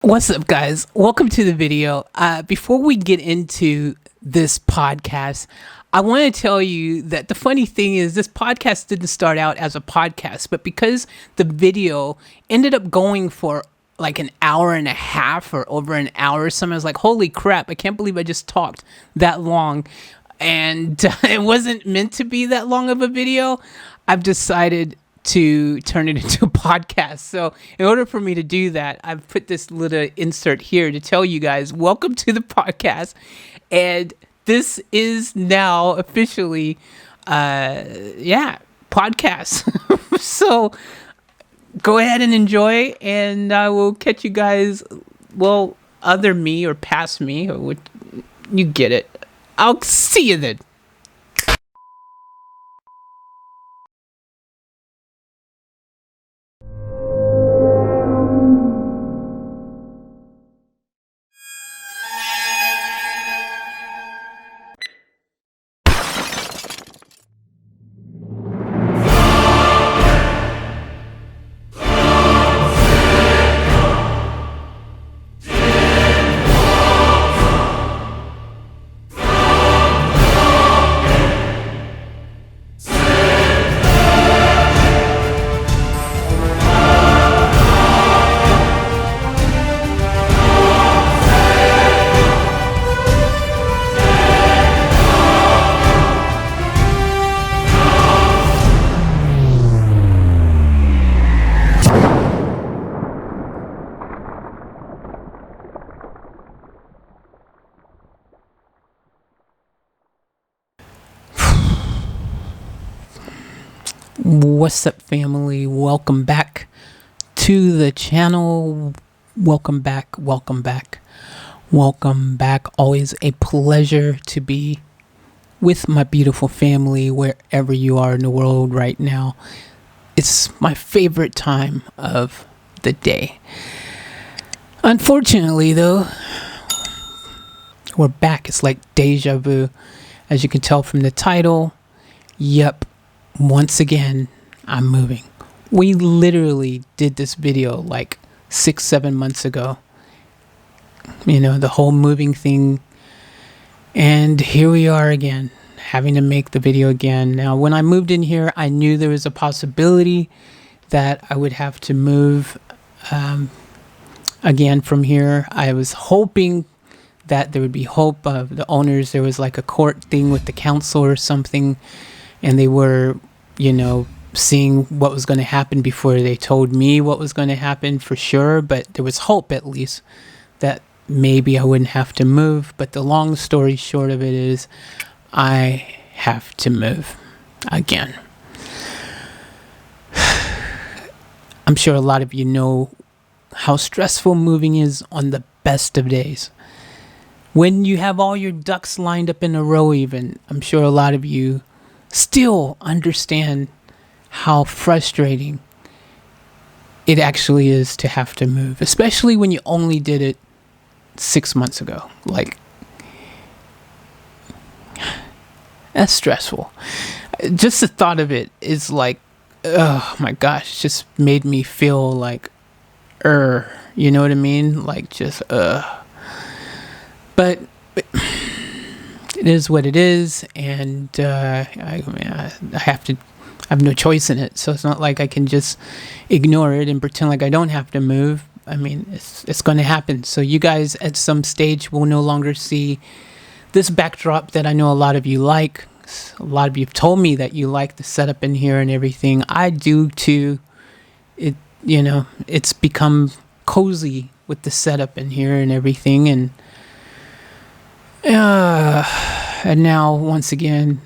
What's up, guys? Welcome to the video. Before we get into this podcast, I want to tell you that the funny thing is this podcast didn't start out as a podcast, but because the video ended up going for like an hour and a half or over an hour or something, I was like, holy crap, I can't believe I just talked that long. And it wasn't meant to be that long of a video. I've decided to turn it into a podcast. So in order for me to do that, I've put this little insert here to tell you guys, welcome to the podcast. And this is now officially, podcast. So go ahead and enjoy, and I will catch you guys, well, other me or past me, or what, you get it. I'll see you then. What's up, family? Welcome back to the channel. Welcome back. Always a pleasure to be with my beautiful family wherever you are in the world right now. It's my favorite time of the day. Unfortunately, though, we're back. It's like deja vu. As you can tell from the title, yep. Once again, I'm moving. We literally did this video like 6-7 months ago. You know, the whole moving thing. And here we are again, having to make the video again. Now, when I moved in here, I knew there was a possibility that I would have to move again from here. I was hoping that there would be hope of the owners. There was like a court thing with the council or something, and they were, you know, seeing what was going to happen before they told me what was going to happen for sure. But there was hope, at least, that maybe I wouldn't have to move. But the long story short of it is I have to move again. I'm sure a lot of you know how stressful moving is on the best of days. When you have all your ducks lined up in a row even, I'm sure a lot of you still understand how frustrating it actually is to have to move, especially when you only did it 6 months ago. Like, that's stressful. Just the thought of it is like, oh my gosh, it just made me feel like, you know what I mean? Like, just, But it is what it is, and I have no choice in it. So it's not like I can just ignore it and pretend like I don't have to move. I mean, it's going to happen. So you guys at some stage will no longer see this backdrop that I know a lot of you like. A lot of you have told me that you like the setup in here and everything. I do too. It, you know, it's become cozy with the setup in here and everything, and now once again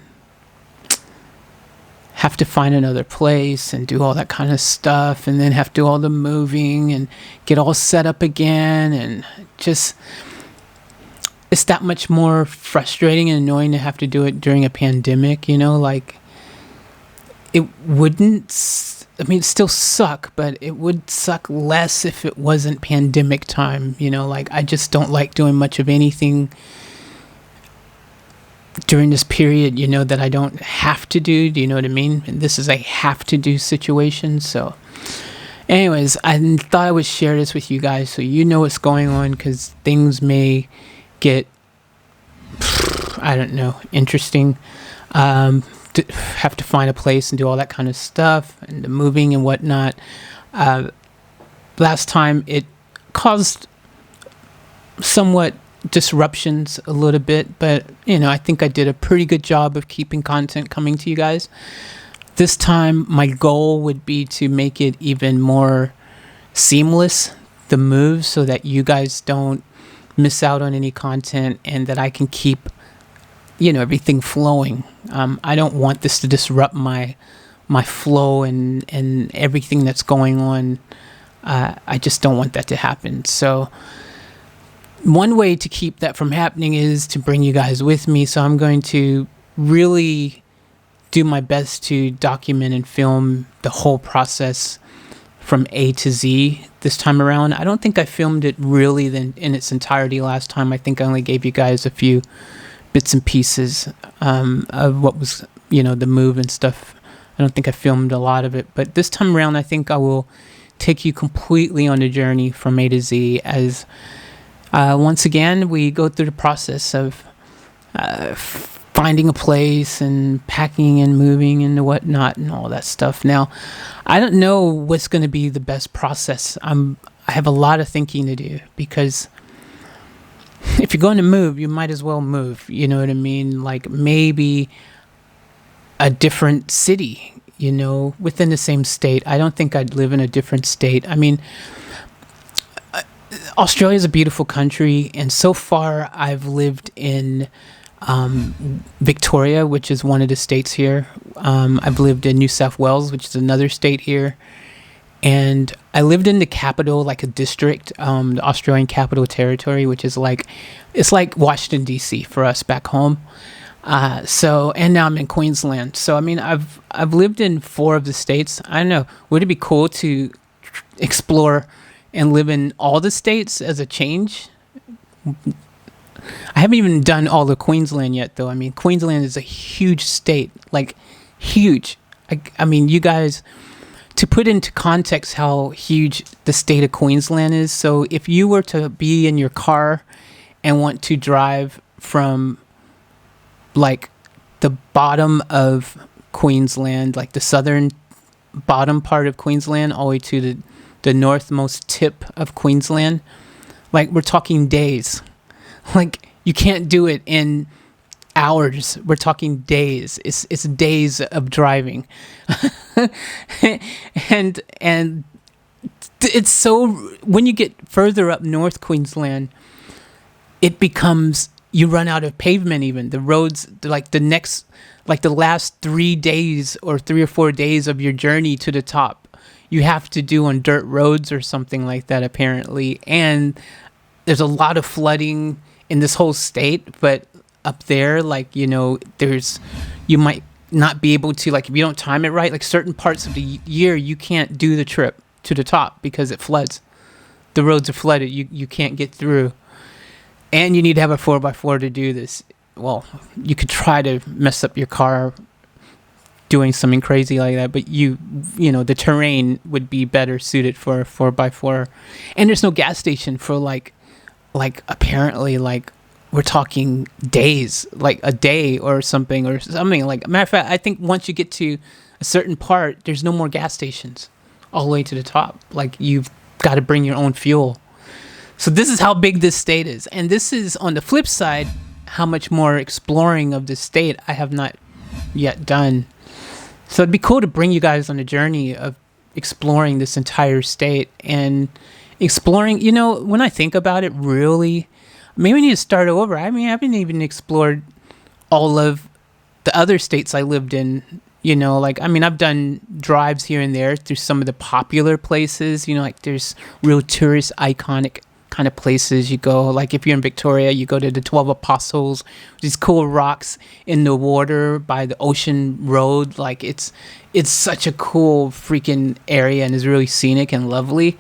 have to find another place and do all that kind of stuff, and then have to do all the moving and get all set up again, and just, it's that much more frustrating and annoying to have to do it during a pandemic. You know, like, it wouldn't, I mean, it still suck, but it would suck less if it wasn't pandemic time. You know, like, I just don't like doing much of anything during this period, you know, that I don't have to do. Do you know what I mean? And this is a have to do situation. So Anyways, I thought I would share this with you guys so you know what's going on, because things may get, I don't know, interesting. Have to find a place and do all that kind of stuff, and the moving and whatnot. Last time it caused somewhat disruptions a little bit, but I think I did a pretty good job of keeping content coming to you guys. This time my goal would be to make it even more seamless, the moves, so that you guys don't miss out on any content, and that I can keep everything flowing. I don't want this to disrupt my flow and everything that's going on. I just don't want that to happen. So one way to keep that from happening is to bring you guys with me. So I'm going to really do my best to document and film the whole process from A to Z this time around. I don't think I filmed it really in its entirety last time. I think I only gave you guys a few bits and pieces of what was, the move and stuff. I don't think I filmed a lot of it, but this time around, I think I will take you completely on a journey from A to Z, as once again, we go through the process of finding a place and packing and moving and whatnot and all that stuff. Now, I don't know what's going to be the best process. I have a lot of thinking to do, because if you're going to move, you might as well move. You know what I mean? Like maybe a different city, within the same state. I don't think I'd live in a different state. I mean, Australia is a beautiful country, and so far I've lived in Victoria, which is one of the states here. I've lived in New South Wales, which is another state here. And I lived in the capital, like a district, the Australian Capital Territory, which is it's like Washington, D.C. for us back home. And now I'm in Queensland. So, I mean, I've lived in 4 of the states. I don't know. Would it be cool to explore and live in all the states as a change? I haven't even done all of Queensland yet, though. I mean, Queensland is a huge state, like huge. I mean, you guys, to put into context how huge the state of Queensland is. So if you were to be in your car and want to drive from like the bottom of Queensland, like the southern bottom part of Queensland, all the way to the northmost tip of Queensland, like we're talking days. Like you can't do it in hours. We're talking days. It's days of driving. and it's so, when you get further up north Queensland, it becomes, you run out of pavement. Even the roads, like the last 3 days or 3 or 4 days of your journey to the top, you have to do on dirt roads or something like that, apparently. And there's a lot of flooding in this whole state, but up there, like, you might not be able to, like, if you don't time it right, like certain parts of the year, you can't do the trip to the top because it floods. The roads are flooded. You can't get through. And you need to have a 4x4 to do this. Well, you could try to mess up your car doing something crazy like that, but the terrain would be better suited for a 4x4. And there's no gas station for like apparently, like, we're talking days, like a day or something. Like, matter of fact, I think once you get to a certain part, there's no more gas stations all the way to the top. Like, you've got to bring your own fuel. So this is how big this state is. And this is, on the flip side, how much more exploring of this state I have not yet done. So it'd be cool to bring you guys on a journey of exploring this entire state and exploring, when I think about it, really, maybe we need to start over. I mean, I haven't even explored all of the other states I lived in, I've done drives here and there through some of the popular places, like there's real tourist iconic kind of places you go. Like if you're in Victoria, you go to the 12 Apostles, these cool rocks in the water by the ocean road. Like it's such a cool freaking area and is really scenic and lovely.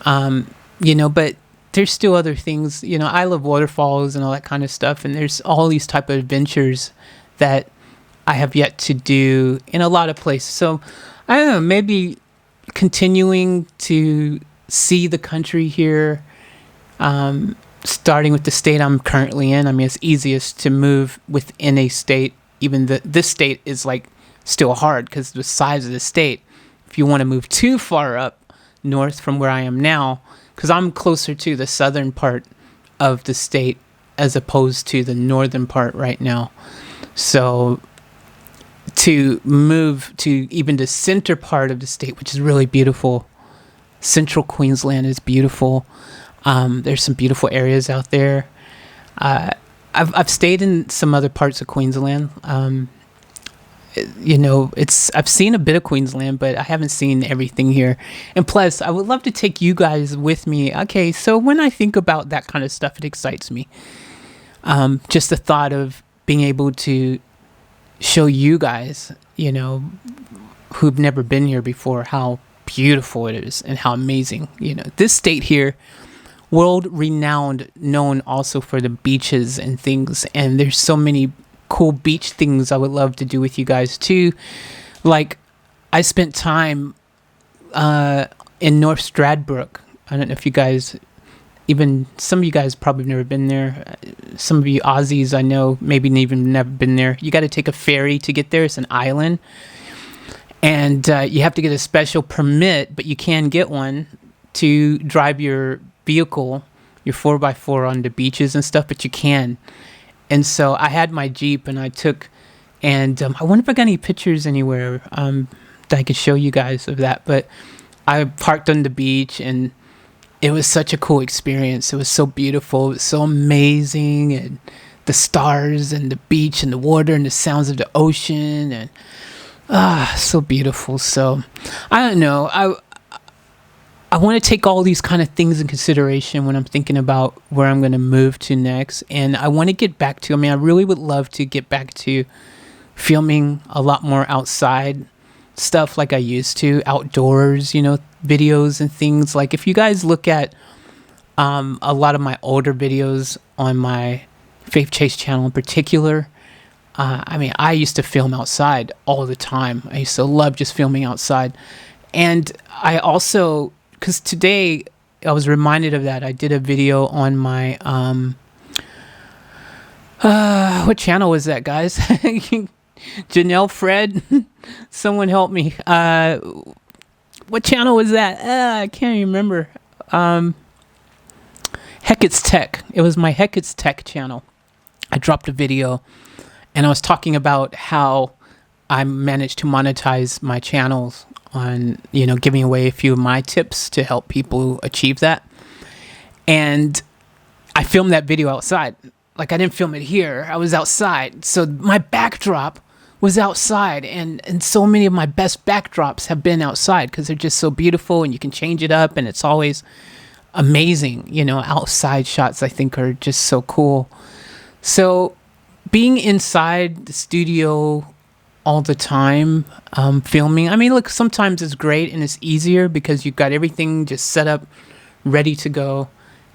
But there's still other things, I love waterfalls and all that kind of stuff. And there's all these type of adventures that I have yet to do in a lot of places. So I don't know, maybe continuing to see the country here, starting with the state I'm currently in. I mean, it's easiest to move within a state. Even this state is like still hard because the size of the state. If you want to move too far up north from where I am now, because I'm closer to the southern part of the state as opposed to the northern part right now. So to move to even the center part of the state, which is really beautiful. Central Queensland is beautiful. There's some beautiful areas out there. I've stayed in some other parts of Queensland. I've seen a bit of Queensland, but I haven't seen everything here. And plus, I would love to take you guys with me. Okay, so when I think about that kind of stuff, it excites me. Just the thought of being able to show you guys, who've never been here before, how beautiful it is and how amazing. This state here, world renowned, known also for the beaches and things. And there's so many cool beach things I would love to do with you guys too. Like, I spent time in North Stradbroke. I don't know if you guys, even some of you guys probably never been there. Some of you Aussies I know maybe even never been there. You got to take a ferry to get there. It's an island, and you have to get a special permit, but you can get one to drive your vehicle, your 4x4 on the beaches and stuff. But you can. And so I had my Jeep and I took, and I wonder if I got any pictures anywhere that I could show you guys of that. But I parked on the beach and it was such a cool experience. It was so beautiful. It was so amazing. And the stars and the beach and the water and the sounds of the ocean and so beautiful. So I don't know. I want to take all these kind of things in consideration when I'm thinking about where I'm going to move to next. And I want to get back to, I really would love to get back to filming a lot more outside stuff like I used to, outdoors, videos and things. Like if you guys look at a lot of my older videos on my Faith Chase channel in particular, I used to film outside all the time. I used to love just filming outside. And I also, because today I was reminded of that. I did a video on my, what channel was that, guys? Janelle Fred? Someone help me. What channel was that? I can't even remember. Heckett's Tech. It was my Heckett's Tech channel. I dropped a video and I was talking about how I managed to monetize my channels on, giving away a few of my tips to help people achieve that. And I filmed that video outside. Like I didn't film it here. I was outside. So my backdrop was outside, and so many of my best backdrops have been outside because they're just so beautiful and you can change it up and it's always amazing. Outside shots I think are just so cool. So being inside the studio all the time, filming, look, sometimes it's great and it's easier because you've got everything just set up, ready to go.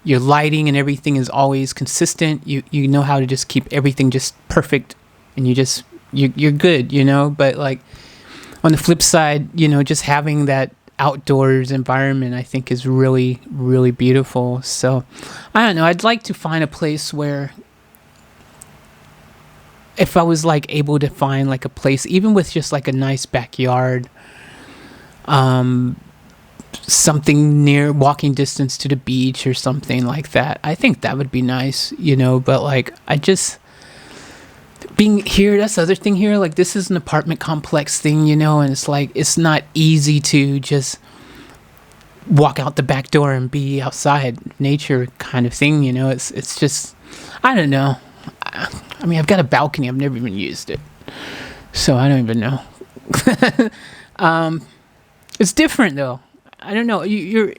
Your lighting and everything is always consistent. You know how to just keep everything just perfect, and you're good, but like on the flip side, just having that outdoors environment I think is really, really beautiful. So I don't know, I'd like to find a place where if I was like able to find like a place, even with just like a nice backyard, something near walking distance to the beach or something like that, I think that would be nice, but like I just being here, that's the other thing here, like this is an apartment complex thing, and it's like it's not easy to just walk out the back door and be outside nature kind of thing, it's just, I don't know. I've got a balcony, I've never even used it, so I don't even know. It's different though. I don't know, you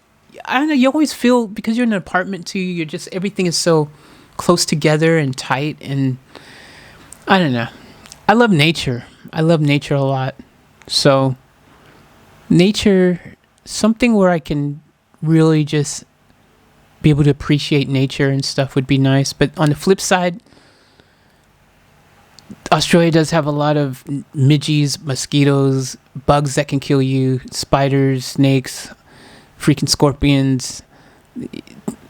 always feel, because you're in an apartment too, you're just, everything is so close together and tight, and I don't know. I love nature a lot. So nature, something where I can really just be able to appreciate nature and stuff would be nice. But on the flip side, Australia does have a lot of midges, mosquitoes, bugs that can kill you, spiders, snakes, freaking scorpions.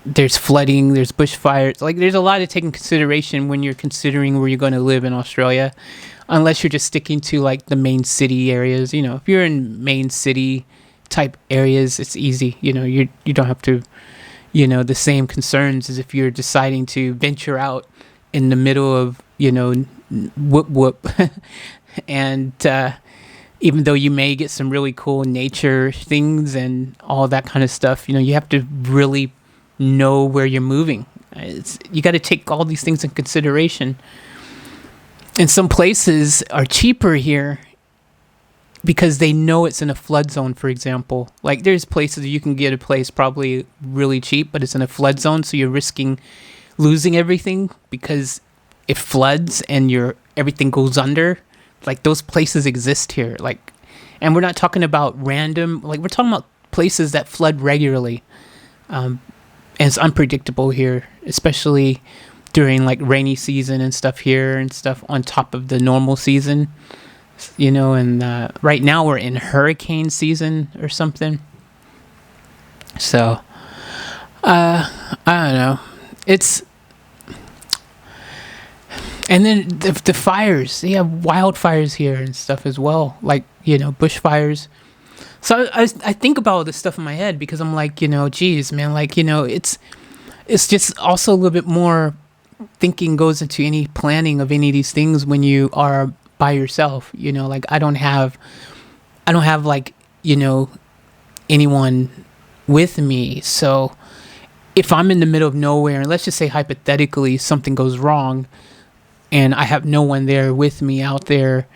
There's flooding, there's bushfires. Like, there's a lot to take in consideration when you're considering where you're going to live in Australia, unless you're just sticking to like the main city areas. You know, if you're in main city type areas, it's easy. You know, you don't have to, you know, the same concerns as if you're deciding to venture out in the middle of, you know, whoop whoop. And even though you may get some really cool nature things and all that kind of stuff, you know, you have to really know where you're moving. You got to take all these things in consideration. And some places are cheaper here because they know it's in a flood zone, for example. Like, there's places you can get a place probably really cheap, but it's in a flood zone, so you're risking losing everything because it floods and everything goes under. Like, those places exist here. Like, and we're not talking about random, like, we're talking about places that flood regularly. And it's unpredictable here, especially during like rainy season and stuff here and stuff on top of the normal season, you know. And right now we're in hurricane season or something. So, I don't know. And then the fires, they have wildfires here and stuff as well, like, you know, bushfires. So I think about all this stuff in my head because I'm like, you know, geez, man, like, you know, it's just also a little bit more thinking goes into any planning of any of these things when you are by yourself, you know. Like, I don't have like, you know, anyone with me. So if I'm in the middle of nowhere, and let's just say hypothetically something goes wrong and I have no one there with me out there,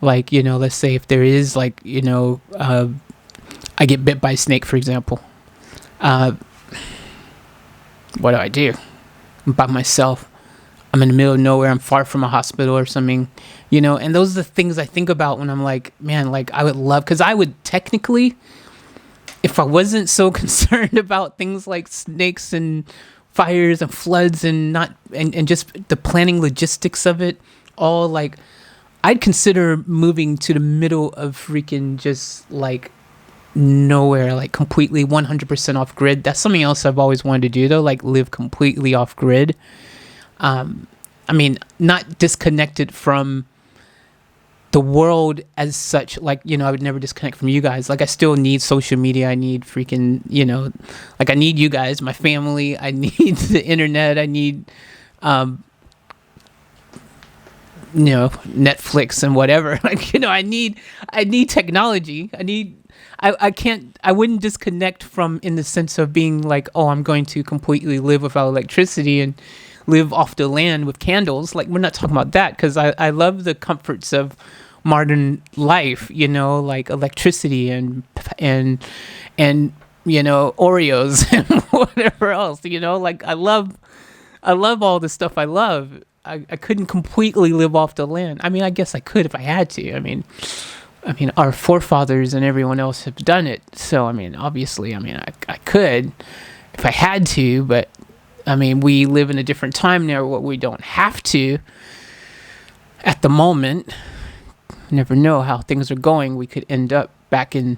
like, you know, let's say if there is like, you know, I get bit by a snake, for example. What do? I'm by myself. I'm in the middle of nowhere. I'm far from a hospital or something, you know. And those are the things I think about when I'm like, man, like, I would love, because I would technically, if I wasn't so concerned about things like snakes and fires and floods and just the planning logistics of it all, like, I'd consider moving to the middle of freaking just like nowhere, like completely 100% off grid. That's something else I've always wanted to do, though, like live completely off grid. I mean, not disconnected from the world as such. Like, you know, I would never disconnect from you guys. Like, I still need social media. I need freaking, you know, like, I need you guys, my family. I need the internet. I need, you know, Netflix and whatever. Like, you know, I need technology. I wouldn't disconnect from, in the sense of being like, oh, I'm going to completely live without electricity and live off the land with candles. Like, we're not talking about that, because I love the comforts of modern life, you know, like electricity and you know, Oreos and whatever else, you know. Like, I love all the stuff I love. I couldn't completely live off the land. I mean, I guess I could if I had to. I mean, our forefathers and everyone else have done it. So, I mean, obviously, I mean, I could if I had to, but I mean, we live in a different time now where we don't have to at the moment. You never know how things are going. We could end up back in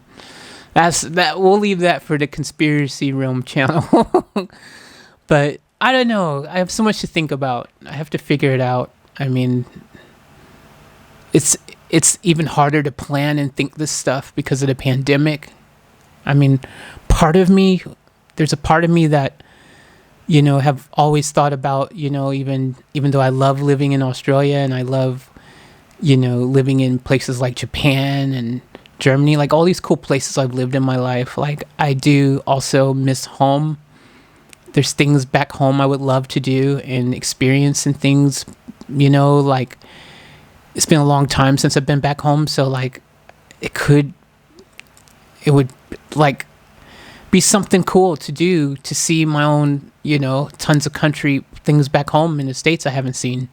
that. We'll leave that for the Conspiracy Realm channel. But I don't know. I have so much to think about. I have to figure it out. I mean, it's even harder to plan and think this stuff because of the pandemic. I mean, there's a part of me that, you know, have always thought about, you know, even though I love living in Australia and I love, you know, living in places like Japan and Germany, like all these cool places I've lived in my life, like, I do also miss home. There's things back home I would love to do and experience and things, you know, like, it's been a long time since I've been back home. So, like, it would like be something cool to do, to see my own, you know, tons of country things back home in the States I haven't seen.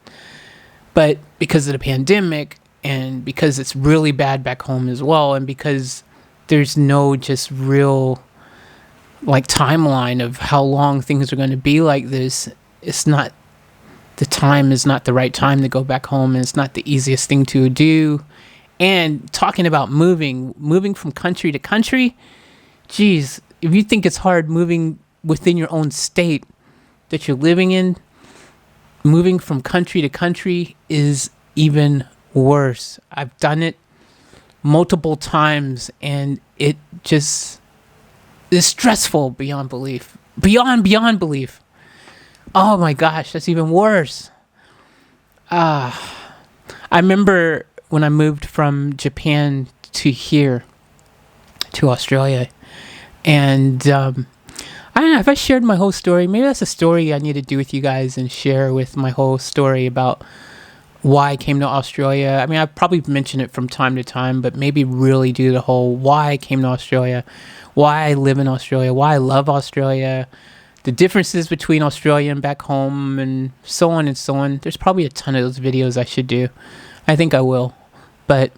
But because of the pandemic, and because it's really bad back home as well, and because there's no just real, like, timeline of how long things are going to be like this, it's not the time is not the right time to go back home, and it's not the easiest thing to do. And talking about moving from country to country, geez, if you think it's hard moving within your own state that you're living in, moving from country to country is even worse. I've done it multiple times, and it just is stressful beyond belief. Beyond belief. Oh my gosh, that's even worse. I remember when I moved from Japan to here, to Australia, and I don't know if I shared my whole story. Maybe that's a story I need to do with you guys and share with my whole story about why I came to Australia. I mean, I've probably mentioned it from time to time, but maybe really do the whole why I came to Australia, why I live in Australia, why I love Australia, the differences between Australia and back home, and so on and so on. There's probably a ton of those videos I should do. I think I will. But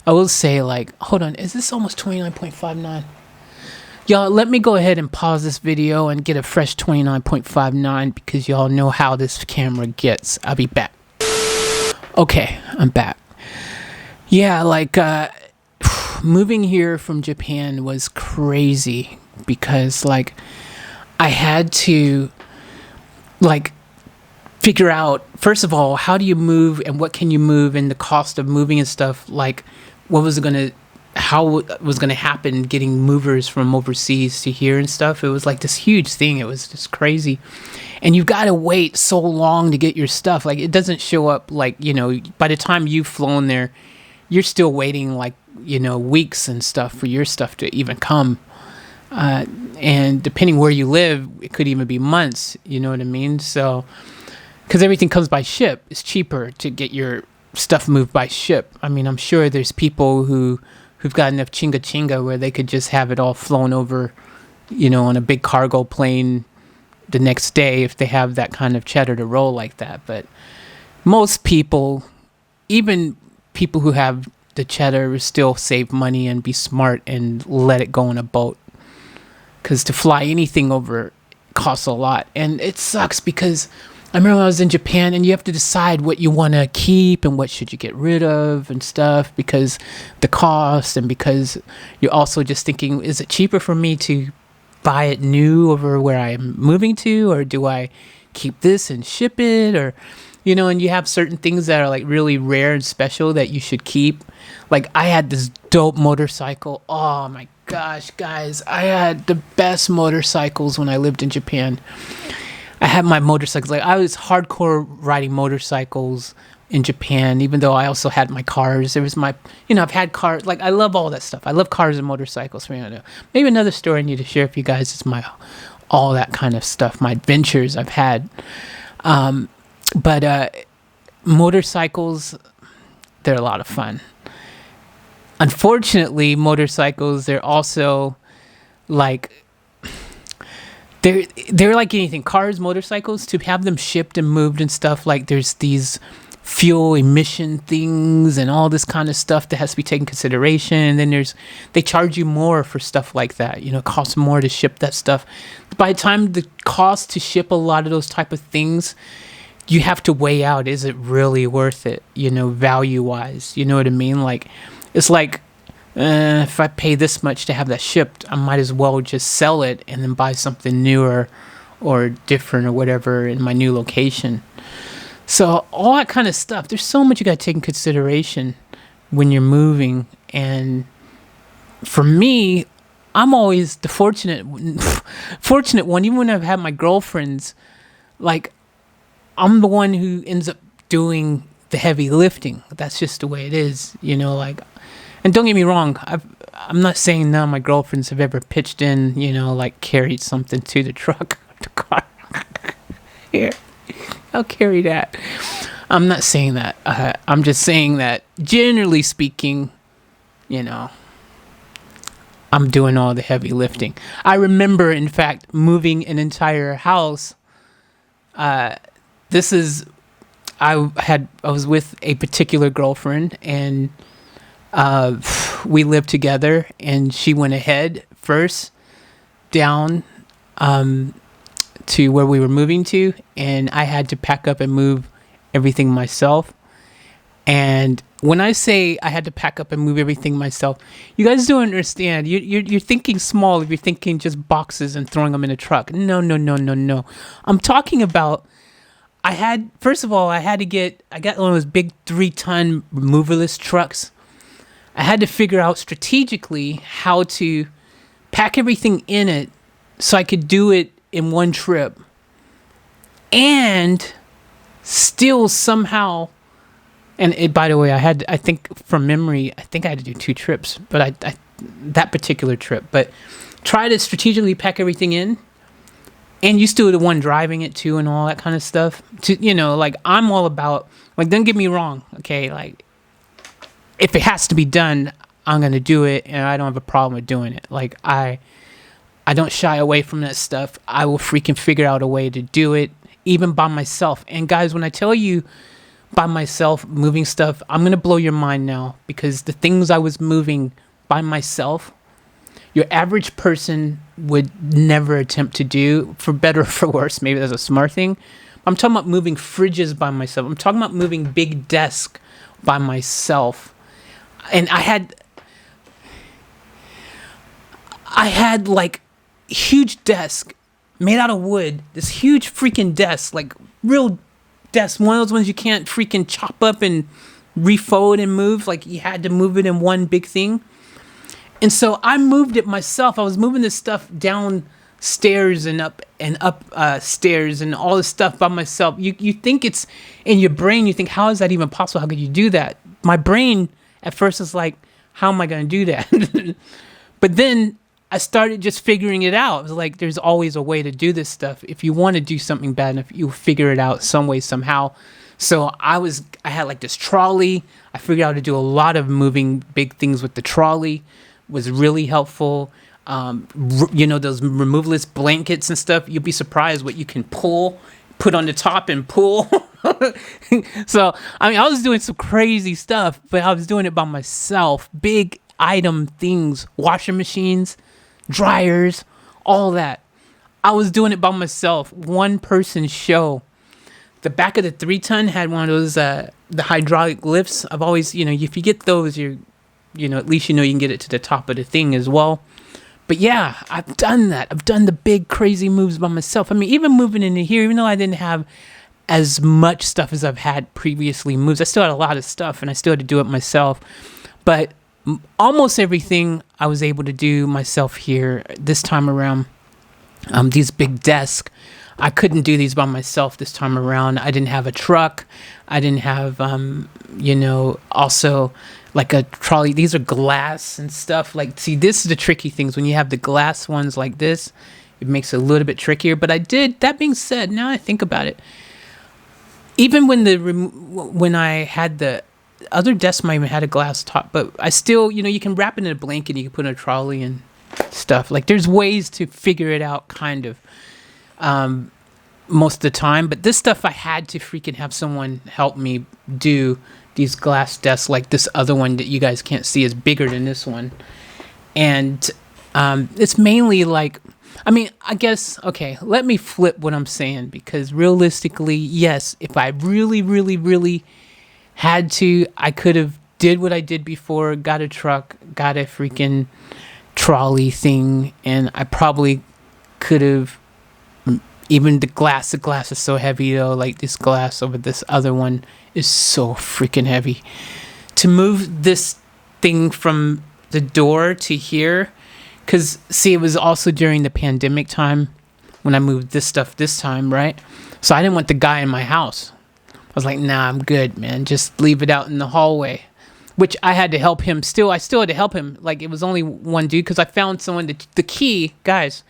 I will say, like, hold on, is this almost 29.59? Y'all, let me go ahead and pause this video and get a fresh 29.59 because y'all know how this camera gets. I'll be back. Okay, I'm back. Yeah, like, moving here from Japan was crazy because, like, I had to, like, figure out, first of all, how do you move and what can you move and the cost of moving and stuff, like, how it was going to happen getting movers from overseas to here and stuff. It was like this huge thing. It was just crazy. And you've got to wait so long to get your stuff. Like, it doesn't show up, like, you know, by the time you've flown there, you're still waiting, like, you know, weeks and stuff for your stuff to even come. And depending where you live, it could even be months, you know what I mean? So, because everything comes by ship, it's cheaper to get your stuff moved by ship. I mean, I'm sure there's people who've got enough chinga where they could just have it all flown over, you know, on a big cargo plane the next day if they have that kind of cheddar to roll like that. But most people, even people who have the cheddar, still save money and be smart and let it go on a boat. Because to fly anything over costs a lot. And it sucks because I remember when I was in Japan and you have to decide what you want to keep and what should you get rid of and stuff because the cost, and because you're also just thinking, is it cheaper for me to buy it new over where I'm moving to, or do I keep this and ship it, or, you know, and you have certain things that are like really rare and special that you should keep. Like, I had this dope motorcycle. Oh my gosh, guys, I had the best motorcycles when I lived in Japan. I had my motorcycles. Like, I was hardcore riding motorcycles in Japan, even though I also had my cars. There was my, you know, I've had cars. Like, I love all that stuff. I love cars and motorcycles. Maybe another story I need to share with you guys is all that kind of stuff, my adventures I've had. But motorcycles, they're a lot of fun. Unfortunately, motorcycles, they're also like, they're like anything. Cars, motorcycles, to have them shipped and moved and stuff, like, there's these fuel emission things and all this kind of stuff that has to be taken consideration. And then they charge you more for stuff like that. You know, it costs more to ship that stuff. By the time the cost to ship a lot of those type of things, you have to weigh out, is it really worth it, you know, value-wise? You know what I mean? Like, it's like, if I pay this much to have that shipped, I might as well just sell it and then buy something newer or different or whatever in my new location. So all that kind of stuff, there's so much you got to take in consideration when you're moving. And for me, I'm always the fortunate one. Even when I've had my girlfriends, like, I'm the one who ends up doing the heavy lifting. That's just the way it is, you know, like. And don't get me wrong, I'm not saying none of my girlfriends have ever pitched in, you know, like carried something to the truck, the car. Here, I'll carry that. I'm not saying that. I'm just saying that, generally speaking, you know, I'm doing all the heavy lifting. I remember, in fact, moving an entire house. I was with a particular girlfriend, and we lived together, and she went ahead first down to where we were moving to, and I had to pack up and move everything myself. And when I say I had to pack up and move everything myself, you guys don't understand. You're thinking small if you're thinking just boxes and throwing them in a truck. No, no, no, no, no. I'm talking about, first of all, I got one of those big 3-ton moverless trucks. I had to figure out strategically how to pack everything in it so I could do it in one trip. And still somehow, by the way, I think from memory, I think I had to do 2 trips, but that particular trip, but try to strategically pack everything in, and you still the one driving it too, and all that kind of stuff. Like, I'm all about, like, don't get me wrong, okay? Like, if it has to be done, I'm gonna do it, and I don't have a problem with doing it. Like, I don't shy away from that stuff. I will freaking figure out a way to do it, even by myself. And guys, when I tell you by myself moving stuff, I'm gonna blow your mind now, because the things I was moving by myself, your average person would never attempt to do, for better or for worse. Maybe that's a smart thing. I'm talking about moving fridges by myself. I'm talking about moving big desks by myself. And I had like huge desk made out of wood, this huge freaking desk, like real desk, one of those ones you can't freaking chop up and refold and move. Like, you had to move it in one big thing. And so I moved it myself. I was moving this stuff downstairs and up stairs and all this stuff by myself. You think it's in your brain. You think, how is that even possible? How could you do that? My brain at first is like, how am I going to do that? But then I started just figuring it out. It was like, there's always a way to do this stuff. If you want to do something bad enough, you'll figure it out some way, somehow. So I had like this trolley. I figured out how to do a lot of moving big things with the trolley. Was really helpful. Those removalist blankets and stuff. You'll be surprised what you can pull, put on the top and pull. So, I mean, I was doing some crazy stuff, but I was doing it by myself. Big item things, washing machines, dryers, all that. I was doing it by myself. One person show. The back of the 3-ton had one of those, the hydraulic lifts. I've always, if you get those, at least you can get it to the top of the thing as well. But yeah, I've done that. I've done the big crazy moves by myself. I mean, even moving into here, even though I didn't have as much stuff as I've had previously moved, I still had a lot of stuff, and I still had to do it myself. But almost everything I was able to do myself here this time around. These big desks, I couldn't do these by myself this time around. I didn't have a truck. I didn't have, also like a trolley. These are glass and stuff. Like, see, this is the tricky things. When you have the glass ones like this, it makes it a little bit trickier. But that being said, now I think about it, even when I had the other desk, might even had a glass top, but I still, you can wrap it in a blanket, you can put in a trolley and stuff. Like, there's ways to figure it out, kind of, most of the time. But this stuff, I had to freaking have someone help me do. These glass desks, like this other one that you guys can't see, is bigger than this one. And it's mainly like, I mean, I guess, okay, let me flip what I'm saying, because realistically, yes, if I really, really, really had to, I could have did what I did before, got a truck, got a freaking trolley thing, and I probably could have, even the glass is so heavy though, like this glass over this other one is so freaking heavy. To move this thing from the door to here, because see, it was also during the pandemic time when I moved this stuff this time, right? So I didn't want the guy in my house. I was like, nah, I'm good, man. Just leave it out in the hallway. Which I had to help him still. I still had to help him. Like, it was only one dude, because I found someone the key, guys,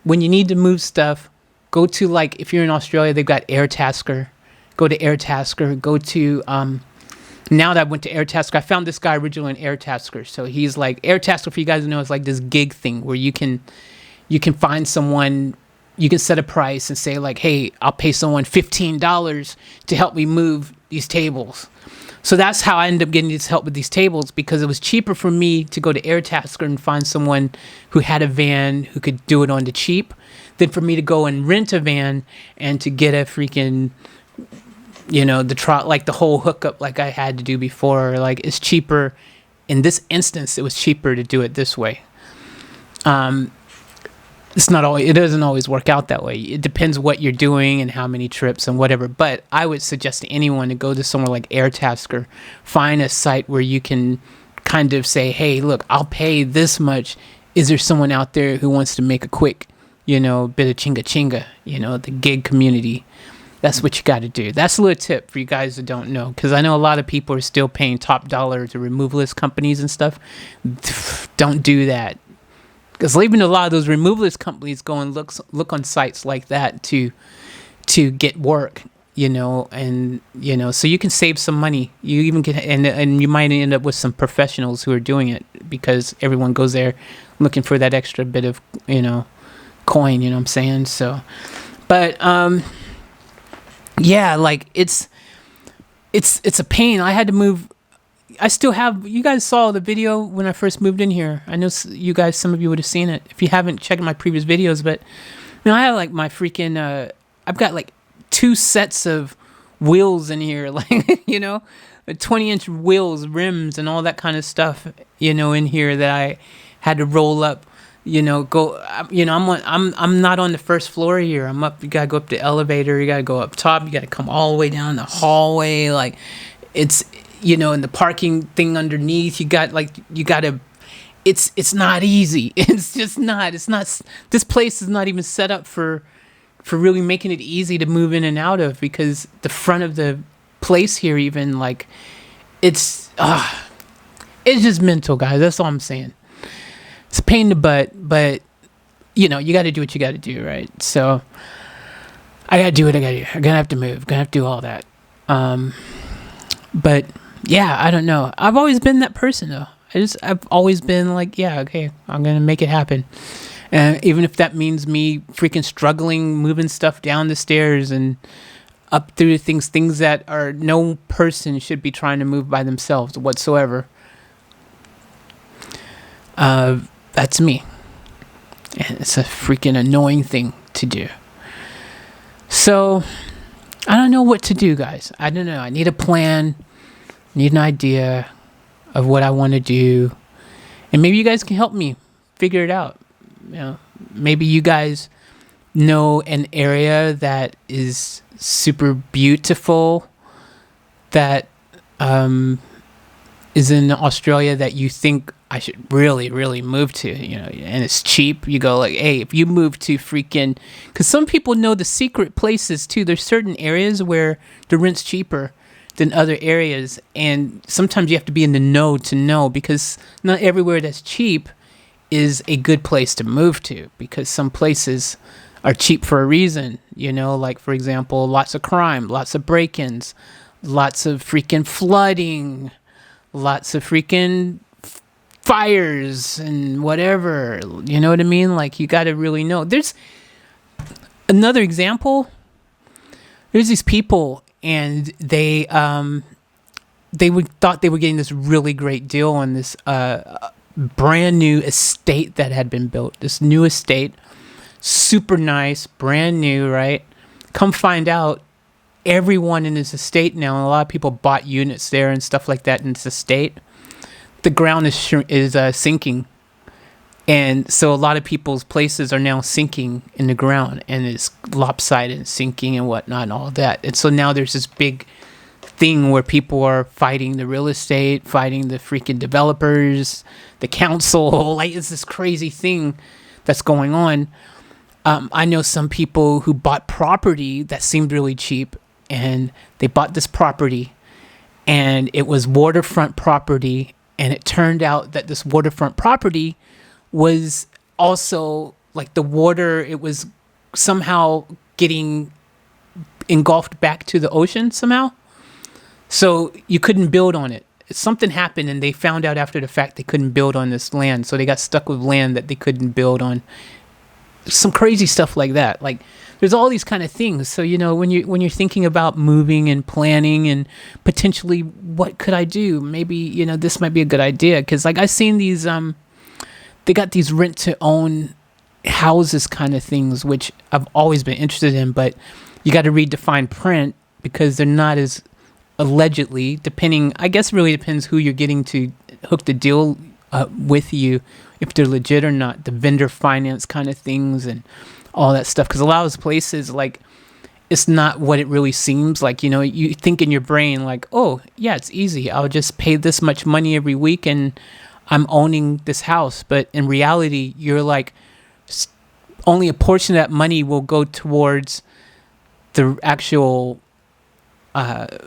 when you need to move stuff, go to, like, if you're in Australia, they've got AirTasker. Go to AirTasker. Go to, now that I went to AirTasker, I found this guy originally in AirTasker. So he's like, AirTasker, for you guys to know, is like this gig thing where you can find someone, you can set a price and say, like, hey, I'll pay someone $15 to help me move these tables. So that's how I ended up getting this help with these tables, because it was cheaper for me to go to AirTasker and find someone who had a van who could do it on the cheap than for me to go and rent a van and to get a freaking, like the whole hookup like I had to do before. Like, it's cheaper. In this instance, it was cheaper to do it this way. It's not always, it doesn't always work out that way. It depends what you're doing and how many trips and whatever. But I would suggest to anyone to go to somewhere like Airtasker, find a site where you can kind of say, hey, look, I'll pay this much. Is there someone out there who wants to make a quick, bit of chinga, the gig community? That's what you got to do. That's a little tip for you guys that don't know, because I know a lot of people are still paying top dollar to removalist companies and stuff. Don't do that. Because even a lot of those removalist companies go and look on sites like that to get work, and so you can save some money. You even get and you might end up with some professionals who are doing it, because everyone goes there looking for that extra bit of coin. You know what I'm saying? So, but yeah, like it's a pain. I had to move. I still have, you guys saw the video when I first moved in here. I know you guys, some of you would have seen it. If you haven't, checked my previous videos. But, I have like my freaking, I've got like 2 sets of wheels in here. Like, 20-inch wheels, rims, and all that kind of stuff, in here that I had to roll up, I'm not on the first floor here. I'm up, you got to go up the elevator. You got to go up top. You got to come all the way down the hallway. Like, it's, and the parking thing underneath, it's not easy. It's just not, this place is not even set up for really making it easy to move in and out of, because the front of the place here, even like, it's just mental, guys. That's all I'm saying. It's a pain in the butt, but you got to do what you got to do, right? So I got to do what I got to do. I'm gonna have to move. Gonna have to do all that. But yeah, I don't know. I've always been that person, though. I've always been like, yeah, okay, I'm going to make it happen. And even if that means me freaking struggling, moving stuff down the stairs and up through things that are no person should be trying to move by themselves whatsoever. That's me. And it's a freaking annoying thing to do. So I don't know what to do, guys. I don't know. I need a plan. Need an idea of what I want to do, and maybe you guys can help me figure it out. Maybe you guys know an area that is super beautiful that is in Australia that you think I should really, really move to, and it's cheap. You go like, hey, if you move to freaking, because some people know the secret places too. There's certain areas where the rent's cheaper than other areas, and sometimes you have to be in the know to know, because not everywhere that's cheap is a good place to move to, because some places are cheap for a reason, like for example, lots of crime, lots of break-ins, lots of freaking flooding, lots of freaking fires and whatever, you know what I mean? Like, you got to really know. There's another example. There's these people, and they thought they were getting this really great deal on this brand new estate that had been built. This new estate, super nice, brand new, right? Come find out, everyone in this estate now, and a lot of people bought units there and stuff like that in this estate. The ground is sinking, and so a lot of people's places are now sinking in the ground, and it's lopsided and sinking and whatnot and all that. And so now there's this big thing where people are fighting the real estate, fighting the freaking developers, the council. Like, it's this crazy thing that's going on. I know some people who bought property that seemed really cheap, and they bought this property, and it was waterfront property. And it turned out that this waterfront property was also like the water, it was somehow getting engulfed back to the ocean somehow. So you couldn't build on it. Something happened, and they found out after the fact they couldn't build on this land. So they got stuck with land that they couldn't build on. Some crazy stuff like that. Like, there's all these kind of things. So, when you're thinking about moving and planning and potentially what could I do? Maybe, this might be a good idea. Because, like, I've seen these, they got these rent to own houses kind of things, which I've always been interested in, but you got to read the fine print because they're not as allegedly, depending, I guess it really depends who you're getting to hook the deal with you, if they're legit or not, the vendor finance kind of things and all that stuff. Because a lot of those places, like, it's not what it really seems like. You know, you think in your brain like, oh yeah, it's easy, I'll just pay this much money every week and I'm owning this house. But in reality, you're like, only a portion of that money will go towards the actual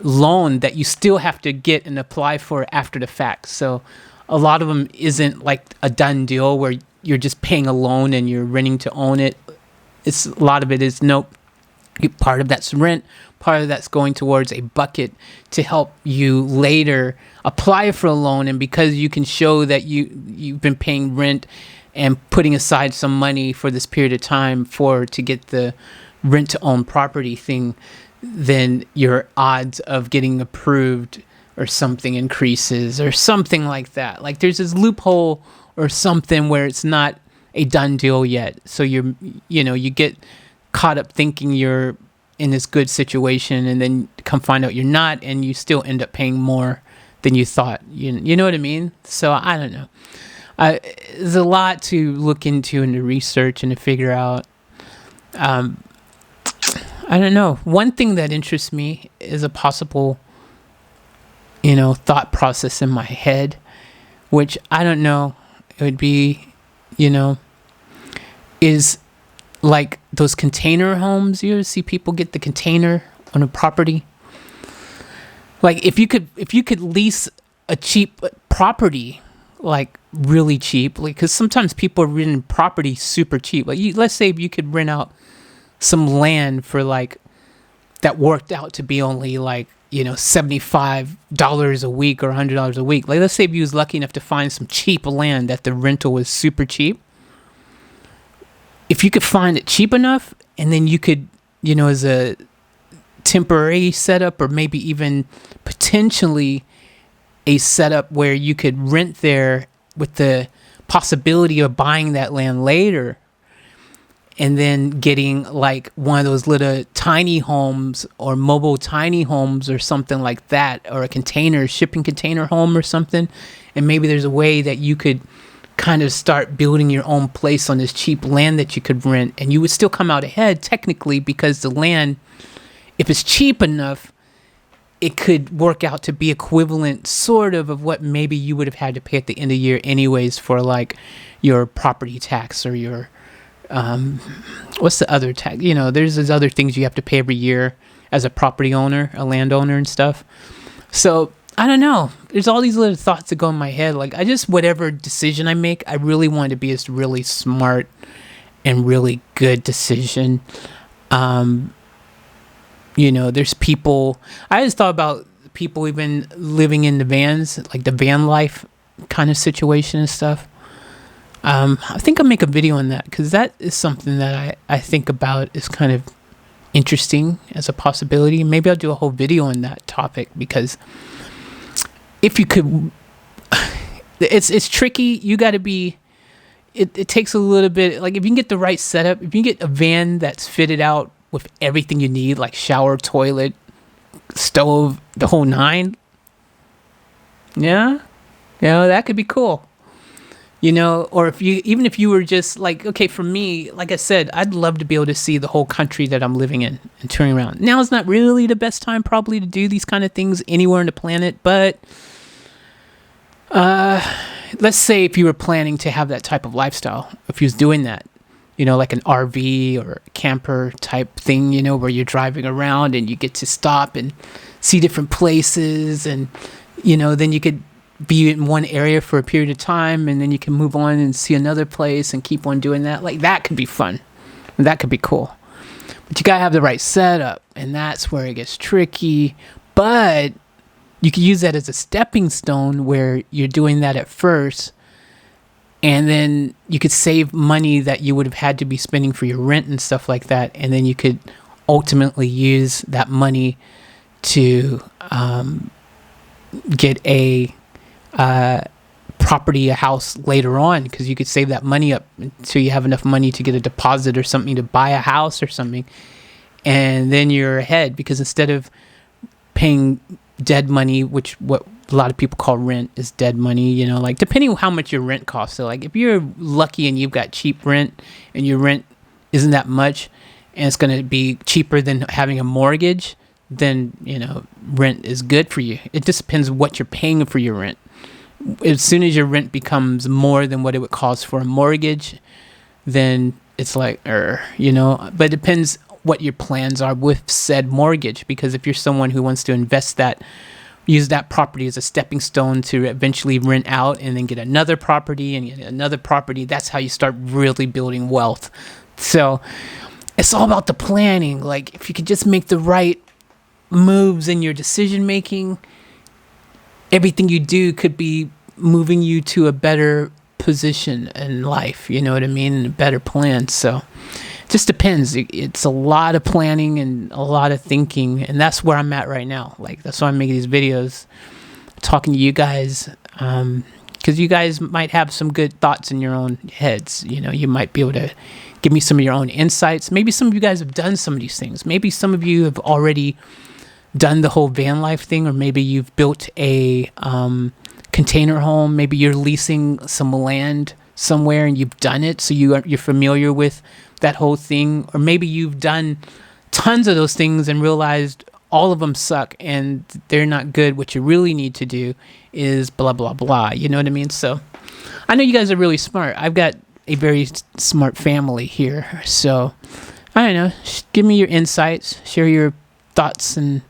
loan that you still have to get and apply for after the fact. So a lot of them isn't like a done deal where you're just paying a loan and you're renting to own it. It's a lot of it is nope. Part of that's rent, part of that's going towards a bucket to help you later apply for a loan. And because you can show that you've been paying rent and putting aside some money for this period of time to get the rent to own property thing, then your odds of getting approved or something increases or something like that. Like there's this loophole or something where it's not a done deal yet. So you get caught up thinking you're in this good situation and then come find out you're not, and you still end up paying more than you thought. You know what I mean? So I don't know. There's a lot to look into and to research and to figure out. I don't know. One thing that interests me is a possible, thought process in my head, which I don't know. It would be, is like those container homes. You ever see people get the container on a property? Like if you could lease a cheap property, like really cheap, like because sometimes people are renting property super cheap. Like let's say if you could rent out some land for like that worked out to be only like $75 a week or $100 a week. Like let's say if you was lucky enough to find some cheap land that the rental was super cheap. If you could find it cheap enough, and then you could, as a temporary setup, or maybe even potentially a setup where you could rent there with the possibility of buying that land later, and then getting like one of those little tiny homes or mobile tiny homes or something like that, or a shipping container home or something. And maybe there's a way that you could kind of start building your own place on this cheap land that you could rent, and you would still come out ahead technically, because the land, if it's cheap enough, it could work out to be equivalent sort of what maybe you would have had to pay at the end of the year anyways for like your property tax or your what's the other tax? There's those other things you have to pay every year as a property owner, a landowner and stuff. So I don't know. There's all these little thoughts that go in my head. Like whatever decision I make, I really want it to be a really smart and really good decision. There's people, I just thought about people even living in the vans, like the van life kind of situation and stuff. I think I'll make a video on that, because that is something that I think about is kind of interesting as a possibility. Maybe I'll do a whole video on that topic, because if you could, it's tricky. You got to be, it takes a little bit, like if you can get the right setup, if you can get a van that's fitted out with everything you need, like shower, toilet, stove, the whole nine. Yeah, that could be cool. Or if you were just like, okay, for me, like I said, I'd love to be able to see the whole country that I'm living in and touring around. Now is not really the best time probably to do these kind of things anywhere on the planet, but let's say if you were planning to have that type of lifestyle, if you was doing that, like an RV or a camper type thing, where you're driving around and you get to stop and see different places, and then you could be in one area for a period of time, and then you can move on and see another place and keep on doing that. Like that could be fun. That could be cool. But you gotta have the right setup, and that's where it gets tricky. But you can use that as a stepping stone where you're doing that at first, and then you could save money that you would have had to be spending for your rent and stuff like that, and then you could ultimately use that money to get a property, a house later on, because you could save that money up until you have enough money to get a deposit or something to buy a house or something. And then you're ahead, because instead of paying dead money, which what a lot of people call rent is dead money, you know, like depending on how much your rent costs. So like if you're lucky and you've got cheap rent and your rent isn't that much and it's going to be cheaper than having a mortgage, then, you know, rent is good for you. It just depends what you're paying for your rent. As soon as your rent becomes more than what it would cost for a mortgage, then it's like, you know, but it depends what your plans are with said mortgage, because if you're someone who wants to invest that, use that property as a stepping stone to eventually rent out and then get another property and get another property, that's how you start really building wealth. So it's all about the planning. Like if you could just make the right moves in your decision making, everything you do could be moving you to a better position in life, you know what I mean, and a better plan. So it just depends. It's a lot of planning and a lot of thinking, and that's where I'm at right now. Like that's why I'm making these videos, talking to you guys, because you guys might have some good thoughts in your own heads. You know, you might be able to give me some of your own insights. Maybe some of you guys have done some of these things. Maybe some of you have already done the whole van life thing, or maybe you've built a container home. Maybe you're leasing some land somewhere and you've done it, so you're familiar with that whole thing. Or maybe you've done tons of those things and realized all of them suck and they're not good. What you really need to do is blah blah blah, you know what I mean? So I know you guys are really smart. I've got a very smart family here, so I don't know, give me your insights, share your thoughts and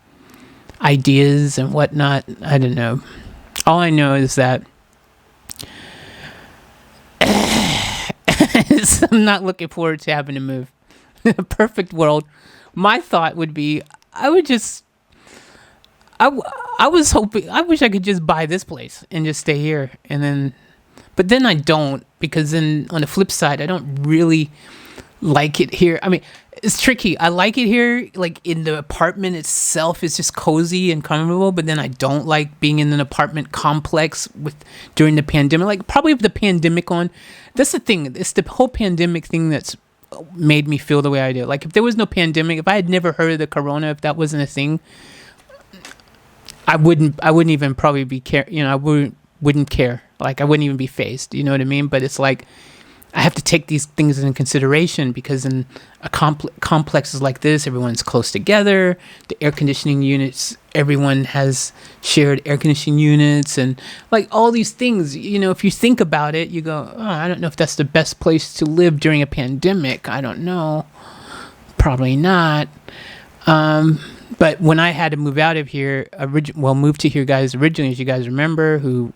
ideas and whatnot. I don't know. All I know is that I'm not looking forward to having to move. In a perfect world, my thought would be I was hoping, I wish I could just buy this place and just stay here, and then, but then I don't, because then on the flip side, I don't really like it here. I mean, it's tricky. I like it here, like in the apartment itself, it's just cozy and comfortable, but then I don't like being in an apartment complex during the pandemic. Like probably with the pandemic on, that's the thing. It's the whole pandemic thing that's made me feel the way I do. Like if there was no pandemic, if I had never heard of the corona, if that wasn't a thing, I wouldn't even probably be care. You know, I wouldn't care. Like I wouldn't even be fazed. You know what I mean? But it's like I have to take these things into consideration, because in a complexes like this, everyone's close together. The air conditioning units, everyone has shared air conditioning units, and like all these things. You know, if you think about it, you go, oh, I don't know if that's the best place to live during a pandemic. I don't know. Probably not. But when I had to move out of here, moved to here, guys, originally, as you guys remember, who,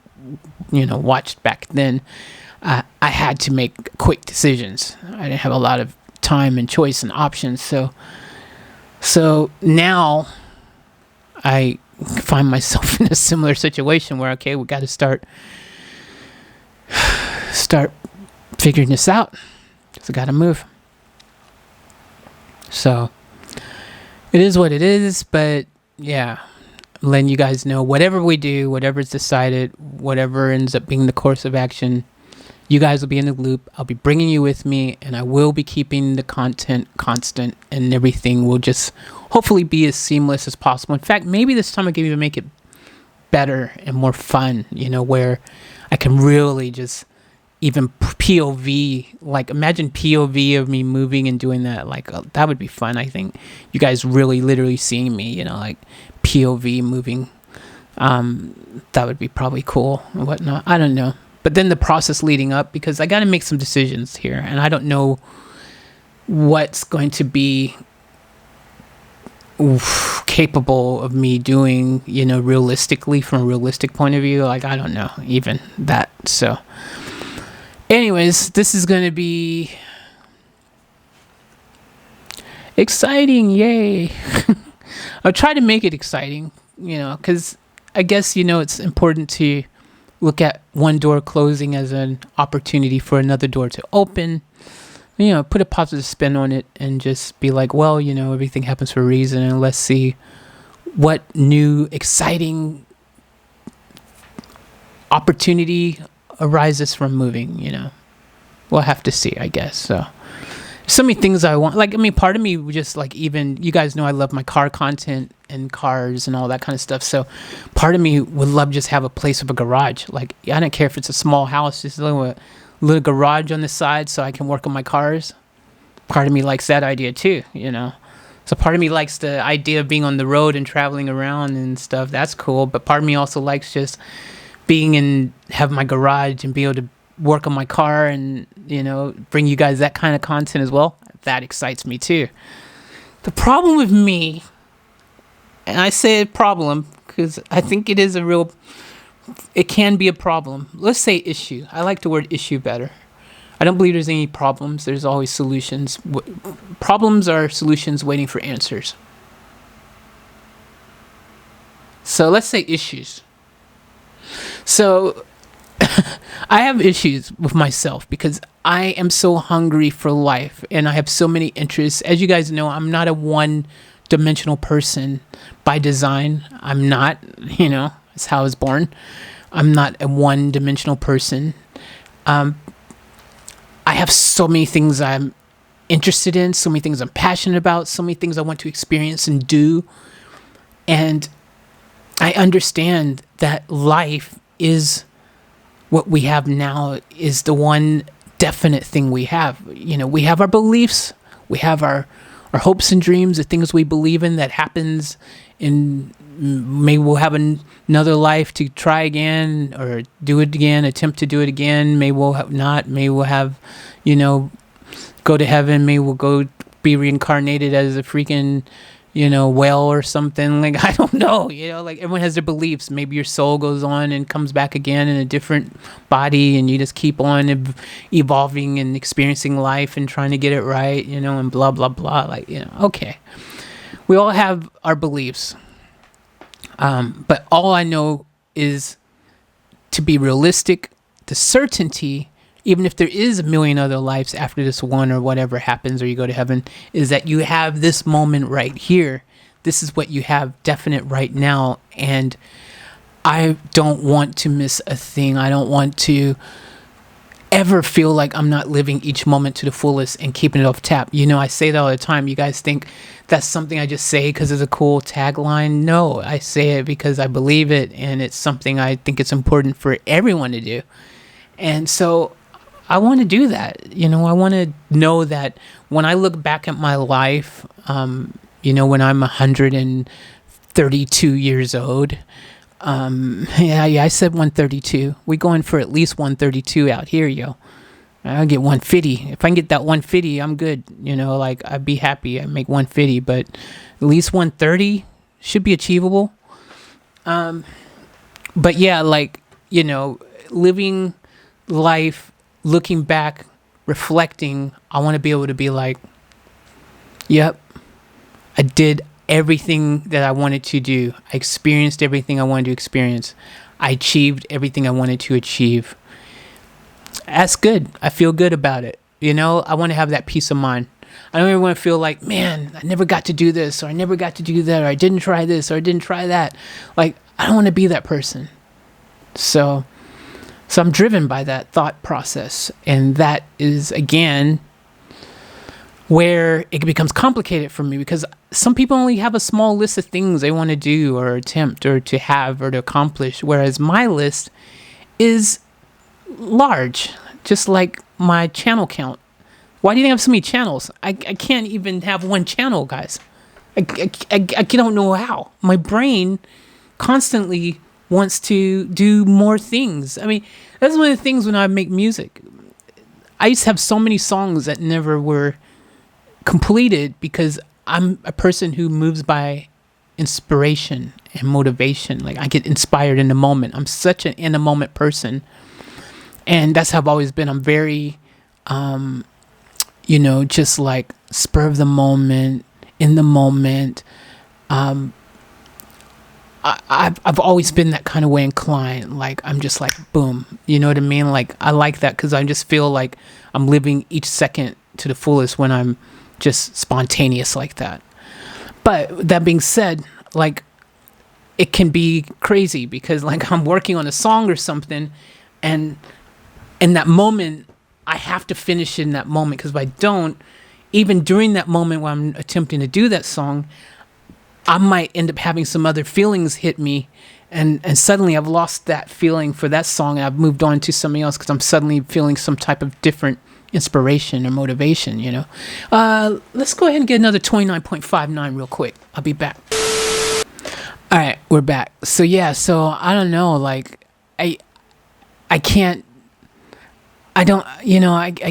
you know, watched back then, I had to make quick decisions. I didn't have a lot of time and choice and options. So now I find myself in a similar situation where, okay, we got to start figuring this out. So I got to move. So it is what it is, but yeah, I'm letting you guys know whatever we do, whatever's decided, whatever ends up being the course of action, you guys will be in the loop. I'll be bringing you with me, and I will be keeping the content constant, and everything will just hopefully be as seamless as possible. In fact, maybe this time I can even make it better and more fun, you know, where I can really just even POV, like imagine POV of me moving and doing that. Like that would be fun. I think you guys really literally seeing me, you know, like POV moving. That would be probably cool and whatnot. I don't know. But then the process leading up, because I got to make some decisions here, and I don't know what's going to be capable of me doing, you know, realistically, from a realistic point of view. Like, I don't know even that. So anyways, this is going to be exciting. Yay. I'll try to make it exciting, you know, because I guess, you know, it's important to look at one door closing as an opportunity for another door to open. You know, put a positive spin on it and just be like, well, you know, everything happens for a reason, and let's see what new exciting opportunity arises from moving, we'll have to see, I guess. So many things I want. Like, I mean, part of me would just like, even, you guys know I love my car content and cars and all that kind of stuff. So part of me would love just have a place of a garage. Like, I don't care if it's a small house, just a little garage on the side so I can work on my cars. Part of me likes that idea too, So part of me likes the idea of being on the road and traveling around and stuff. That's cool. But part of me also likes just being have my garage and be able to work on my car and, bring you guys that kind of content as well. That excites me too. The problem with me, and I say problem because I think it can be a problem. Let's say issue. I like the word issue better. I don't believe there's any problems. There's always solutions. Problems are solutions waiting for answers. So let's say issues. So I have issues with myself because I am so hungry for life and I have so many interests. As you guys know, I'm not a one-dimensional person by design. I'm not, that's how I was born. I'm not a one-dimensional person. I have so many things I'm interested in, so many things I'm passionate about, so many things I want to experience and do. And I understand that life is what we have now, is the one definite thing we have. We have our beliefs, we have our hopes and dreams, the things we believe in that happens in, maybe we'll have another life to try again or do it again, attempt to do it again. Maybe we'll not, maybe we'll have, go to heaven, maybe we'll go be reincarnated as a freaking, whale or something. Like, I don't know, like everyone has their beliefs. Maybe your soul goes on and comes back again in a different body and you just keep on evolving and experiencing life and trying to get it right, and blah, blah, blah. Like, okay. We all have our beliefs. But all I know is to be realistic, the certainty, even if there is a million other lives after this one or whatever happens or you go to heaven, is that you have this moment right here. This is what you have definite right now. And I don't want to miss a thing. I don't want to ever feel like I'm not living each moment to the fullest and keeping it off tap. I say that all the time. You guys think that's something I just say because it's a cool tagline. No, I say it because I believe it and it's something I think it's important for everyone to do. And so I want to do that. I want to know that when I look back at my life, when I'm 132 years old, I said 132. We going for at least 132 out here, yo. I'll get 150. If I can get that 150, I'm good. Like I'd be happy. I make 150, but at least 130 should be achievable. But yeah, like, living life, looking back, reflecting, I want to be able to be like, yep, I did everything that I wanted to do. I experienced everything I wanted to experience. I achieved everything I wanted to achieve. That's good. I feel good about it. I want to have that peace of mind. I don't ever want to feel like, man, I never got to do this, or I never got to do that, or I didn't try this, or I didn't try that. Like, I don't want to be that person. So I'm driven by that thought process. And that is, again, where it becomes complicated for me, because some people only have a small list of things they want to do or attempt or to have or to accomplish, whereas my list is large, just like my channel count. Why do you have so many channels? I can't even have one channel, guys. I don't know how. My brain constantly wants to do more things. I mean, that's one of the things when I make music. I used to have so many songs that never were completed because I'm a person who moves by inspiration and motivation. Like, I get inspired in the moment. I'm such an in the moment person. And that's how I've always been. I'm very, just like spur of the moment, in the moment. I've always been that kind of way inclined. Like, I'm just like, boom. You know what I mean? Like, I like that because I just feel like I'm living each second to the fullest when I'm just spontaneous like that. But that being said, like, it can be crazy because, like, I'm working on a song or something and in that moment, I have to finish in that moment, because if I don't, even during that moment when I'm attempting to do that song, I might end up having some other feelings hit me, and suddenly I've lost that feeling for that song, and I've moved on to something else because I'm suddenly feeling some type of different inspiration or motivation, Let's go ahead and get another 29.59 real quick. I'll be back. All right, we're back. So I don't know, like I can't, I don't, I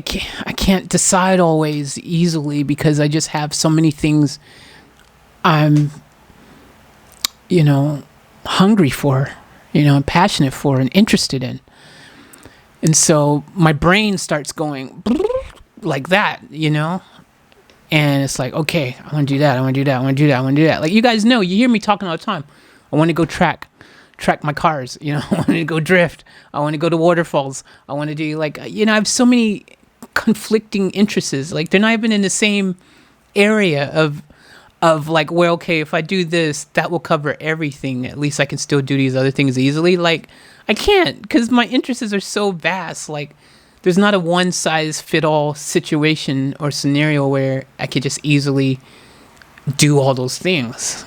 can't decide always easily, because I just have so many things I'm, hungry for, and passionate for and interested in. And so my brain starts going like that, and it's like, okay, I want to do that. I want to do that. I want to do that. I want to do that. Like, you guys know, you hear me talking all the time. I want to go track my cars, I want to go drift. I want to go to waterfalls. I want to do I have so many conflicting interests. Like, they're not even in the same area of like, well, okay, if I do this, that will cover everything. At least I can still do these other things easily. Like, I can't, because my interests are so vast. Like, there's not a one-size-fit-all situation or scenario where I could just easily do all those things.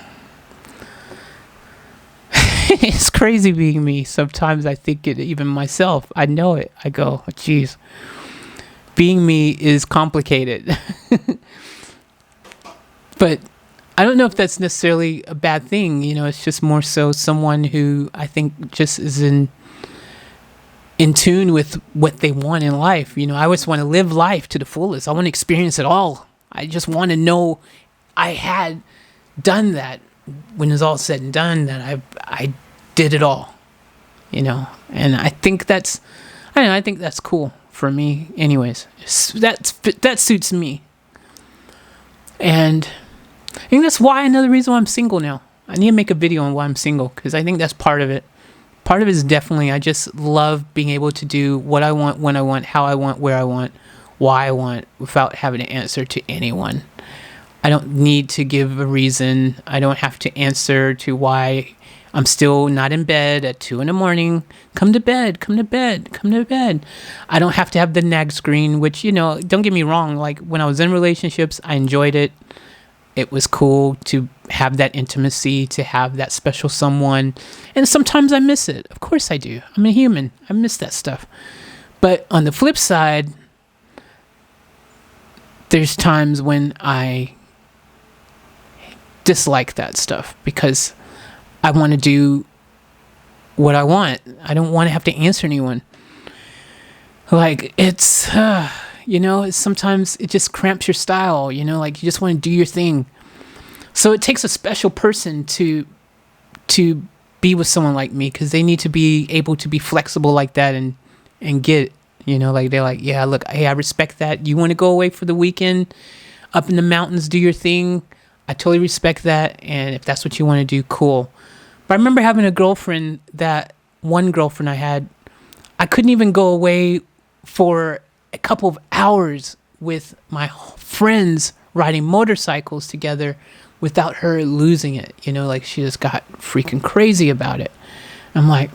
It's crazy being me. Sometimes I think it even myself. I know it. I go, oh, geez. Being me is complicated. But I don't know if that's necessarily a bad thing. It's just more so someone who I think just is in tune with what they want in life. I always want to live life to the fullest. I want to experience it all. I just want to know I had done that when it's all said and done, that I did it all, and I think that's cool for me anyways. That suits me. And I think that's another reason why I'm single now. I need to make a video on why I'm single, because I think that's part of it. Part of it is definitely, I just love being able to do what I want, when I want, how I want, where I want, why I want, without having to answer to anyone. I don't need to give a reason. I don't have to answer to why I'm still not in bed at 2 a.m. Come to bed, come to bed, come to bed. I don't have to have the nag screen, which, don't get me wrong. Like, when I was in relationships, I enjoyed it. It was cool to have that intimacy, to have that special someone. And sometimes I miss it. Of course I do. I'm a human. I miss that stuff. But on the flip side, there's times when I dislike that stuff, because I want to do what I want. I don't want to have to answer anyone. Like, it's, sometimes it just cramps your style, like, you just want to do your thing. So it takes a special person to be with someone like me, because they need to be able to be flexible like that and get, like, they're like, yeah, look, hey, I respect that. You want to go away for the weekend up in the mountains, do your thing. I totally respect that. And if that's what you want to do, cool. But I remember having one girlfriend I had, I couldn't even go away for a couple of hours with my friends riding motorcycles together without her losing it. Like, she just got freaking crazy about it. I'm like,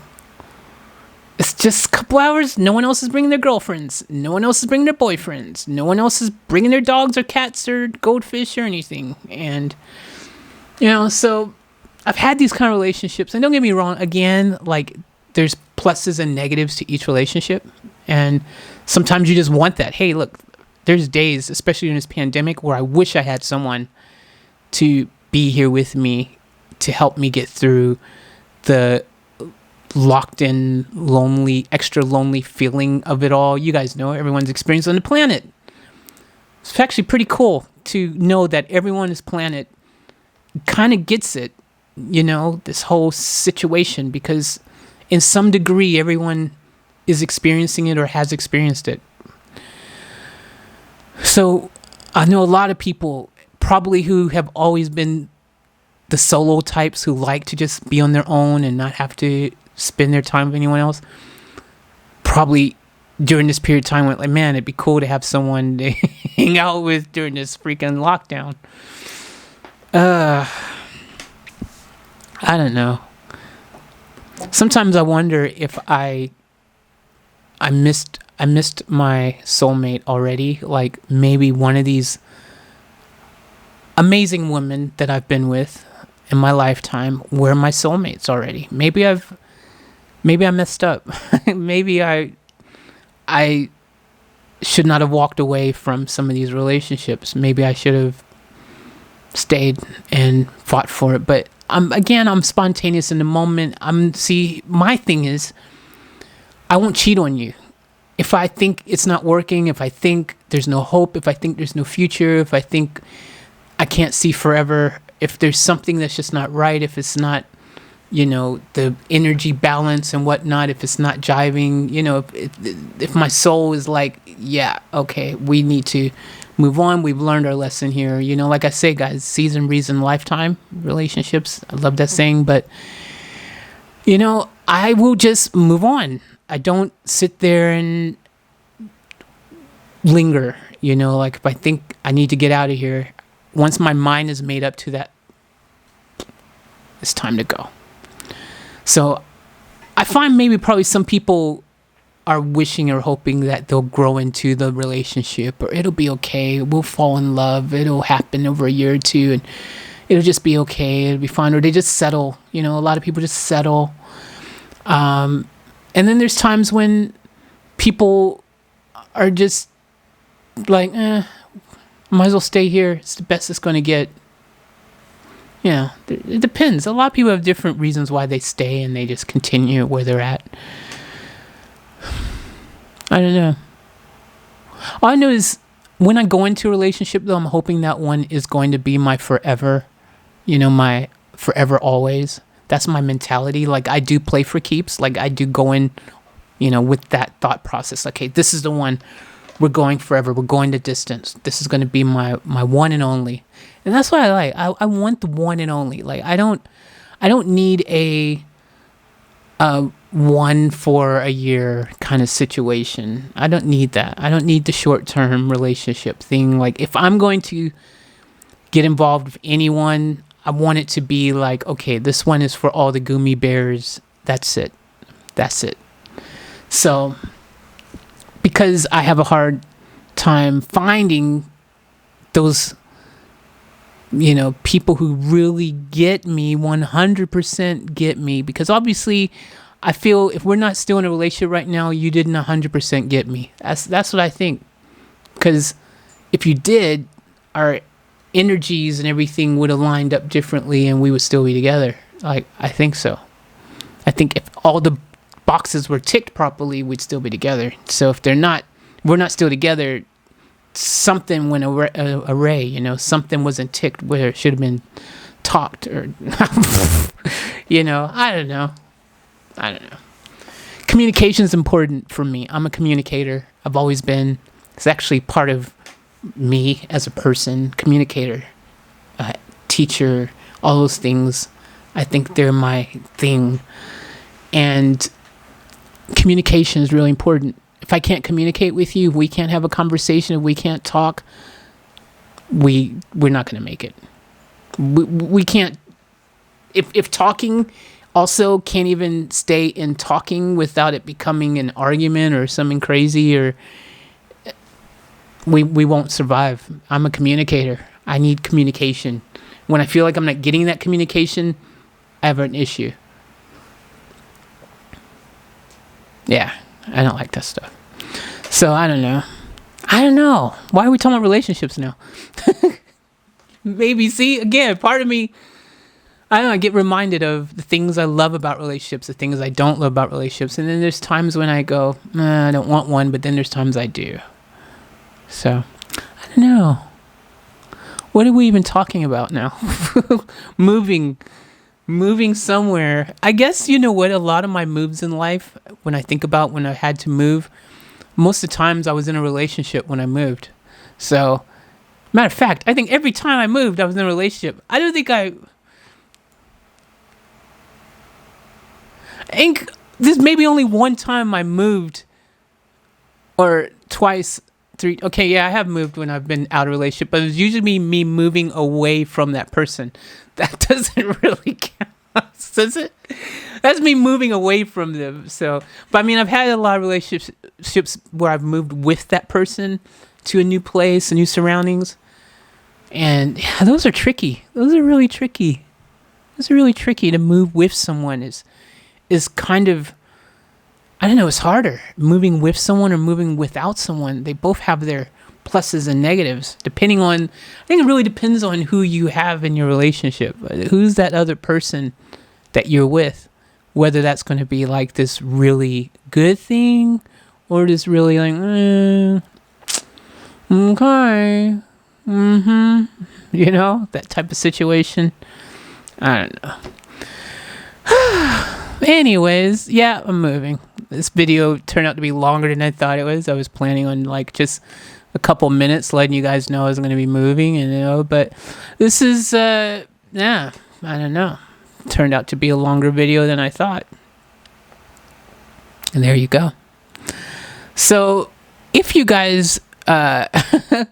it's just a couple hours. No one else is bringing their girlfriends. No one else is bringing their boyfriends. No one else is bringing their dogs or cats or goldfish or anything. And, so I've had these kind of relationships. And don't get me wrong, again, like, there's pluses and negatives to each relationship. And sometimes you just want that. Hey, look, there's days, especially in this pandemic, where I wish I had someone to be here with me to help me get through the locked in, lonely, extra lonely feeling of it all. You guys know everyone's experience on the planet. It's actually pretty cool to know that everyone on this planet kind of gets it, this whole situation, because in some degree, everyone is experiencing it or has experienced it. So I know a lot of people probably who have always been the solo types who like to just be on their own and not have to spend their time with anyone else. Probably during this period of time went like, man, it'd be cool to have someone to hang out with during this freaking lockdown. I don't know. Sometimes I wonder if I missed I missed my soulmate already. Like maybe one of these amazing women that I've been with in my lifetime were my soulmates already. Maybe I messed up. Maybe I should not have walked away from some of these relationships. Maybe I should have stayed and fought for it. But I'm spontaneous in the moment. My thing is, I won't cheat on you. If I think it's not working, if I think there's no hope, if I think there's no future, if I think I can't see forever, if there's something that's just not right, if it's not, the energy balance and whatnot, if it's not jiving, if my soul is like, yeah, okay, we need to move on. We've learned our lesson here. Like I say, guys, season, reason, lifetime relationships. I love that saying, but I will just move on. I don't sit there and linger, like if I think I need to get out of here, once my mind is made up to that, it's time to go. So I find maybe probably some people are wishing or hoping that they'll grow into the relationship, or it'll be okay. We'll fall in love. It'll happen over a year or two and it'll just be okay. It'll be fine. Or they just settle. A lot of people just settle. And then there's times when people are just like, might as well stay here. It's the best it's going to get. It depends. A lot of people have different reasons why they stay and they just continue where they're at. I don't know. All I know is when I go into a relationship, though, I'm hoping that one is going to be my forever, my forever always. That's my mentality. Like, I do play for keeps. Like, I do go in, with that thought process. Okay, this is the one. We're going forever. We're going the distance. This is going to be my one and only. And that's what I like. I want the one and only. Like, I don't need a one for a year kind of situation. I don't need that. I don't need the short-term relationship thing. Like, if I'm going to get involved with anyone, I want it to be like, okay, this one is for all the gummy bears. That's it. So, because I have a hard time finding those, people who really get me, 100% get me. Because obviously, I feel if we're not still in a relationship right now, you didn't 100% get me. That's what I think. Because if you did, our energies and everything would have lined up differently and we would still be together. Like, I think so. I think if all the boxes were ticked properly, we'd still be together. So if we're not still together, something went array, something wasn't ticked where it should have been talked, or I don't know. Communication is important for me. I'm a communicator. I've always been. It's actually part of me as a person. Communicator, teacher, all those things. I think they're my thing. And communication is really important. If I can't communicate with you, if we can't have a conversation, if we can't talk, we're not going to make it. We can't. If talking also can't even stay in talking without it becoming an argument or something crazy, or we won't survive. I'm a communicator. I need communication. When I feel like I'm not getting that communication, I have an issue. Yeah, I don't like that stuff. So I don't know. Why are we talking about relationships now? Maybe, see, again, part of me, I don't know, I get reminded of the things I love about relationships, the things I don't love about relationships. And then there's times when I go, nah, I don't want one, but then there's times I do. So, I don't know. What are we even talking about now? Moving somewhere. I guess, you know what, a lot of my moves in life, when I think about when I had to move, most of the times I was in a relationship when I moved. So, matter of fact, I think every time I moved, I was in a relationship. I think there's maybe only one time I moved, or twice, three. Okay, yeah, I have moved when I've been out of a relationship, but it was usually me moving away from that person. That doesn't really count, does it? That's me moving away from them. So, but I mean, I've had a lot of relationships where I've moved with that person to a new place, new surroundings, and yeah, those are tricky. Those are really tricky. Those are really tricky to move with someone. Is kind of, I don't know. It's harder moving with someone or moving without someone. They both have their pluses and negatives depending on. I think it really depends on who you have in your relationship. Who's that other person that you're with? Whether that's going to be like this really good thing or this really like, okay, that type of situation. I don't know. Anyways, yeah, I'm moving. This video turned out to be longer than I thought it was. I was planning on like just a couple minutes letting you guys know I was going to be moving, but this is, I don't know. Turned out to be a longer video than I thought. And there you go. So if you guys, if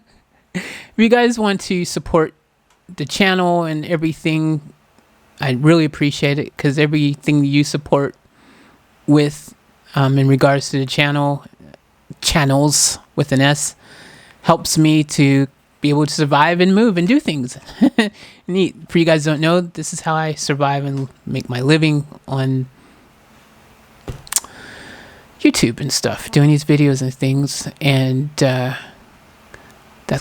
you guys want to support the channel and everything, I'd really appreciate it, because everything you support with in regards to the channels with an S, helps me to be able to survive and move and do things. Neat. For you guys who don't know, this is how I survive and make my living on YouTube and stuff, doing these videos and things. And that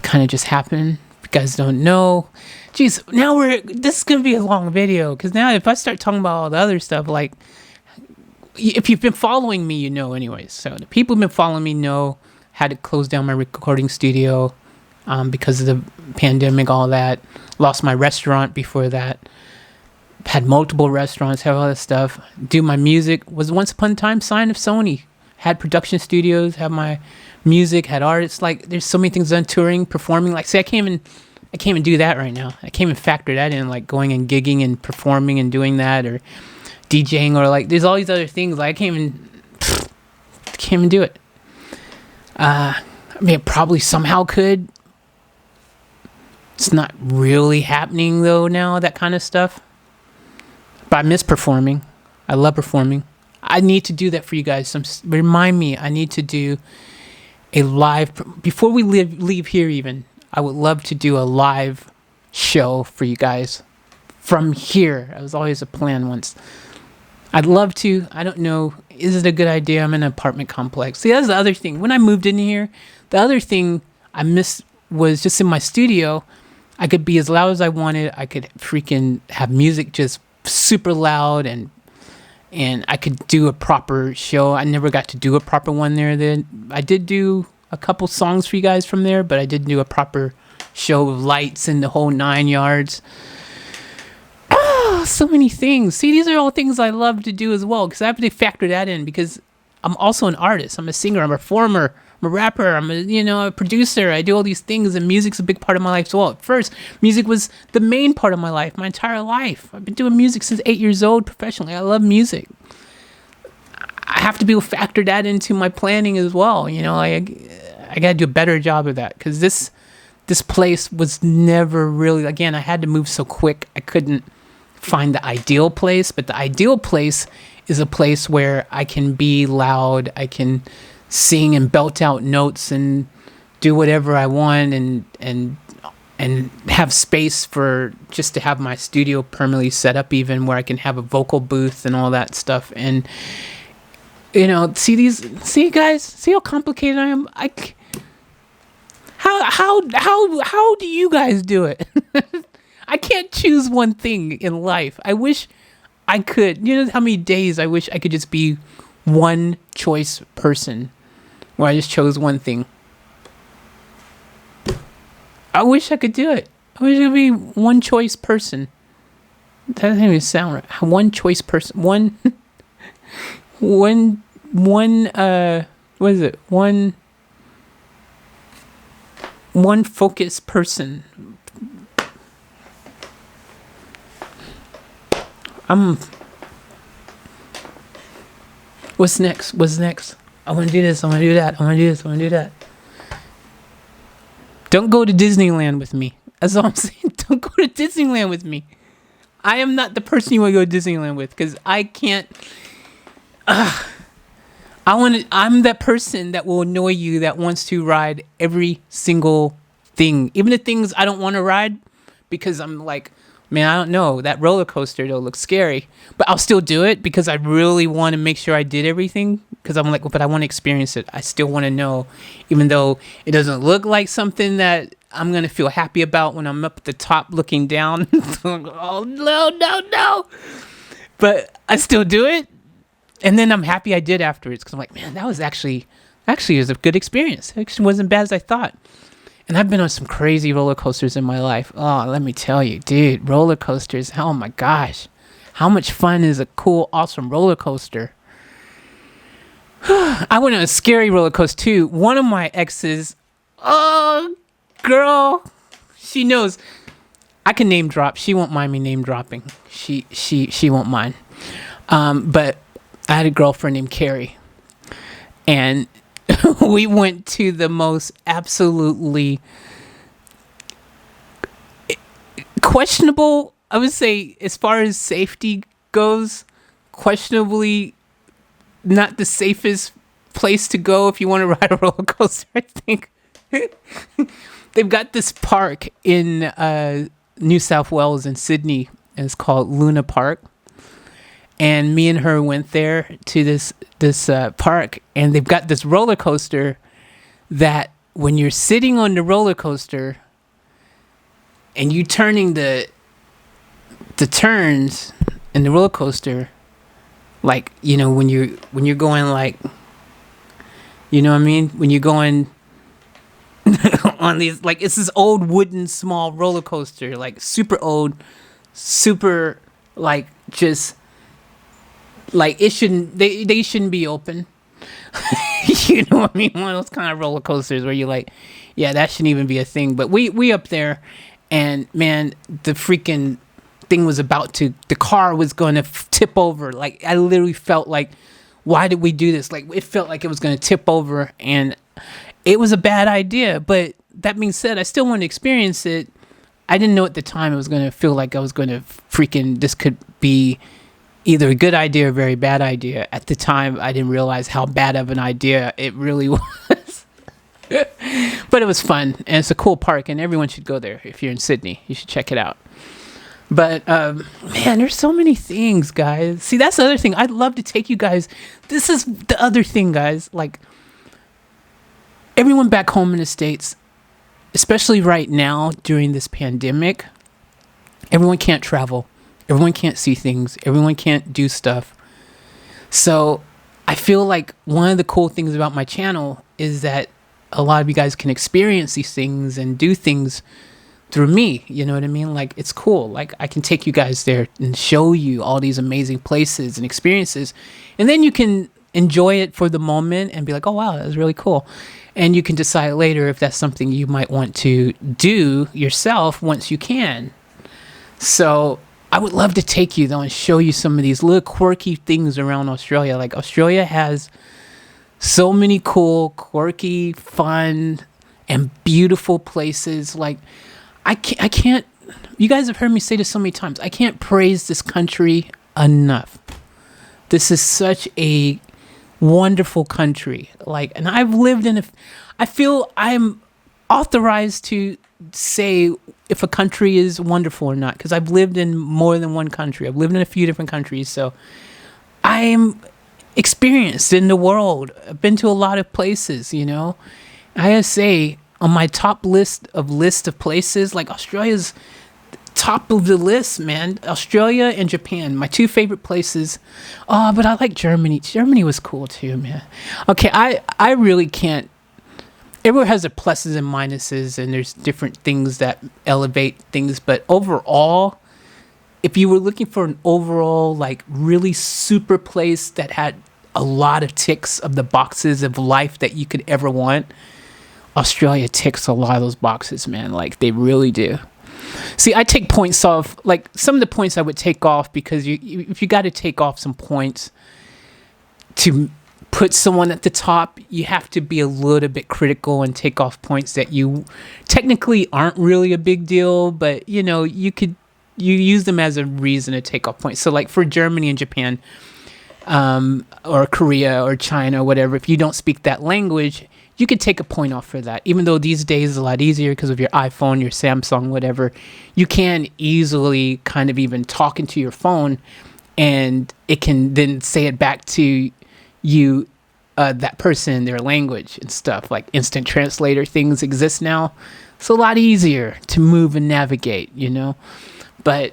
kind of just happened. If you guys don't know, geez, now this is going to be a long video, because now if I start talking about all the other stuff, like, if you've been following me, anyways. So the people who've been following me know had to close down my recording studio because of the pandemic, all that. Lost my restaurant before that. Had multiple restaurants, have all this stuff. Do my music. Was once upon a time signed to Sony. Had production studios, have my music, had artists. Like, there's so many things done, touring, performing. Like, see, I can't even do that right now. I can't even factor that in, like going and gigging and performing and doing that, or DJing, or like there's all these other things. Like, I can't even do it. I mean, it probably somehow could. It's not really happening though now, that kind of stuff. But I miss performing. I love performing. I need to do that for you guys. Remind me, I need to do a live, before we leave here even, I would love to do a live show for you guys from here. It was always a plan once. I'd love to. I don't know. Is it a good idea? I'm in an apartment complex. See, that's the other thing. When I moved in here, the other thing I missed was just in my studio, I could be as loud as I wanted. I could freaking have music just super loud, and I could do a proper show. I never got to do a proper one there. Then I did do a couple songs for you guys from there, but I didn't do a proper show of lights and the whole 9 yards. So many things. See, these are all things I love to do as well, because I have to factor that in, because I'm also an artist. I'm a singer. I'm a performer. I'm a rapper. I'm a producer. I do all these things, and music's a big part of my life as well. At first, music was the main part of my life, my entire life. I've been doing music since 8 years old professionally. I love music. I have to be able to factor that into my planning as well. I got to do a better job of that, because this place was never really, again, I had to move so quick. I couldn't find the ideal place, but the ideal place is a place where I can be loud, I can sing and belt out notes and do whatever I want, and have space for just to have my studio permanently set up, even where I can have a vocal booth and all that stuff. And see guys, see how complicated I am. How do you guys do it? I can't choose one thing in life. I wish I could. You know how many days I wish I could just be one choice person, where I just chose one thing. I wish I could do it. I wish I could be one choice person. That doesn't even sound right. One choice person. What is it? One focused person. What's next? I want to do this. I want to do that. I want to do this. I want to do that. Don't go to Disneyland with me. That's all I'm saying. Don't go to Disneyland with me. I am not the person you want to go to Disneyland with because I can't. I'm that person that will annoy you that wants to ride every single thing, even the things I don't want to ride, because I'm like, man, I don't know. That roller coaster though looks scary, but I'll still do it because I really want to make sure I did everything. Because I'm like, but I want to experience it. I still want to know, even though it doesn't look like something that I'm gonna feel happy about when I'm up at the top looking down. Oh no, no, no! But I still do it. And then I'm happy I did afterwards because I'm like, man, that was actually it was a good experience. It actually wasn't bad as I thought. And I've been on some crazy roller coasters in my life. Oh, let me tell you, dude, roller coasters. Oh my gosh. How much fun is a cool, awesome roller coaster? I went on a scary roller coaster too. One of my exes, oh, girl, she knows. I can name drop. She won't mind me name dropping. She won't mind. But I had a girlfriend named Carrie, and we went to the most absolutely questionable, I would say, as far as safety goes, questionably not the safest place to go if you want to ride a roller coaster, I think. They've got this park in New South Wales in Sydney, and it's called Luna Park. And me and her went there to this park, and they've got this roller coaster that when you're sitting on the roller coaster and you turning the turns in the roller coaster, like, you know, when you're going, like, you know what I mean? When you're going on these, like, it's this old wooden small roller coaster, like super old, super, like, just like it shouldn't, they shouldn't be open. You know what I mean? One of those kind of roller coasters where you're like, yeah, that shouldn't even be a thing. But we up there, and man, the freaking thing was the car was going to tip over. Like, I literally felt like, why did we do this? Like, it felt like it was going to tip over, and it was a bad idea. But that being said, I still want to experience it. I didn't know at the time it was going to feel like I was going to this could be either a good idea or a very bad idea. At the time, I didn't realize how bad of an idea it really was. But it was fun, and it's a cool park, and everyone should go there. If you're in Sydney, you should check it out. But man, there's so many things, guys. See, that's the other thing. I'd love to take you guys. This is the other thing, guys. Like, everyone back home in the States, especially right now during this pandemic, everyone can't travel. Everyone can't see things. Everyone can't do stuff. So I feel like one of the cool things about my channel is that a lot of you guys can experience these things and do things through me. You know what I mean? Like, it's cool. Like, I can take you guys there and show you all these amazing places and experiences. And then you can enjoy it for the moment and be like, oh, wow, that was really cool. And you can decide later if that's something you might want to do yourself once you can. So I would love to take you, though, and show you some of these little quirky things around Australia. Like, Australia has so many cool, quirky, fun, and beautiful places. Like, I can't, you guys have heard me say this so many times, I can't praise this country enough. This is such a wonderful country. Like, and I've lived in I feel I'm authorized to say if a country is wonderful or not, because I've lived in more than one country. I've lived in a few different countries, so I'm experienced in the world. I've been to a lot of places, you know. I gotta say, on my top list of places, like, Australia's top of the list, man. Australia and Japan, my two favorite places. Oh, but I like Germany. Germany was cool too, man. Okay, I really can't. Everywhere has their pluses and minuses, and there's different things that elevate things. But overall, if you were looking for an overall, like, really super place that had a lot of ticks of the boxes of life that you could ever want, Australia ticks a lot of those boxes, man. Like, they really do. See, I take points off, like, some of the points I would take off, because if you got to take off some points to put someone at the top, you have to be a little bit critical and take off points that you technically aren't really a big deal, but, you know, you could you use them as a reason to take off points. So like for Germany and Japan, or Korea or China or whatever, if you don't speak that language, you could take a point off for that. Even though these days is a lot easier because of your iPhone, your Samsung, whatever, you can easily kind of even talk into your phone and it can then say it back to you, that person in their language and stuff. Like instant translator things exist now. It's a lot easier to move and navigate, but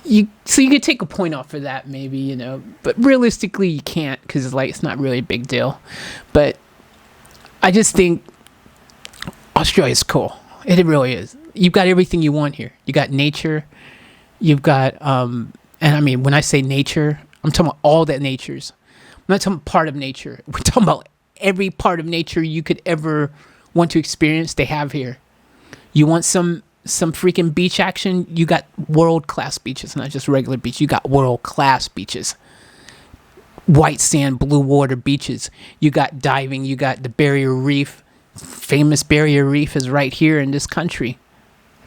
you could take a point off for that maybe, but realistically you can't, because it's not really a big deal. But I just think Australia's cool. It really is. You've got everything you want here. You got nature. You've got, and I mean, when I say nature, I'm talking about all that natures. I'm not talking about part of nature. We're talking about every part of nature you could ever want to experience, they have here. You want some freaking beach action, you got world-class beaches, not just regular beach. You got world-class beaches. White sand, blue water beaches. You got diving. You got the barrier reef. Famous barrier reef is right here in this country.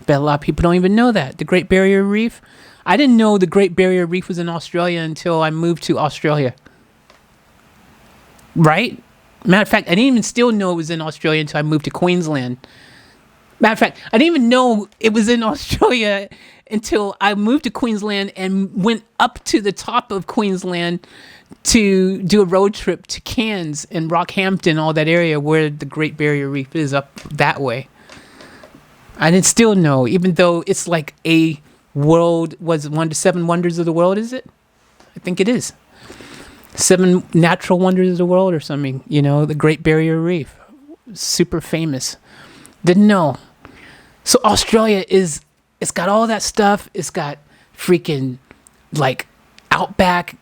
I bet a lot of people don't even know that. The Great Barrier Reef. I didn't know the Great Barrier Reef was in Australia until I moved to Australia. Right? Matter of fact, I didn't even still know it was in Australia until I moved to Queensland. Matter of fact, I didn't even know it was in Australia until I moved to Queensland and went up to the top of Queensland to do a road trip to Cairns and Rockhampton, all that area where the Great Barrier Reef is, up that way. I didn't still know, even though it's like a world, was one of the 7 wonders of the world, is it? I think it is. 7 natural wonders of the world or something, the Great Barrier Reef. Super famous. Didn't know. So Australia it's got all that stuff. It's got freaking like outback,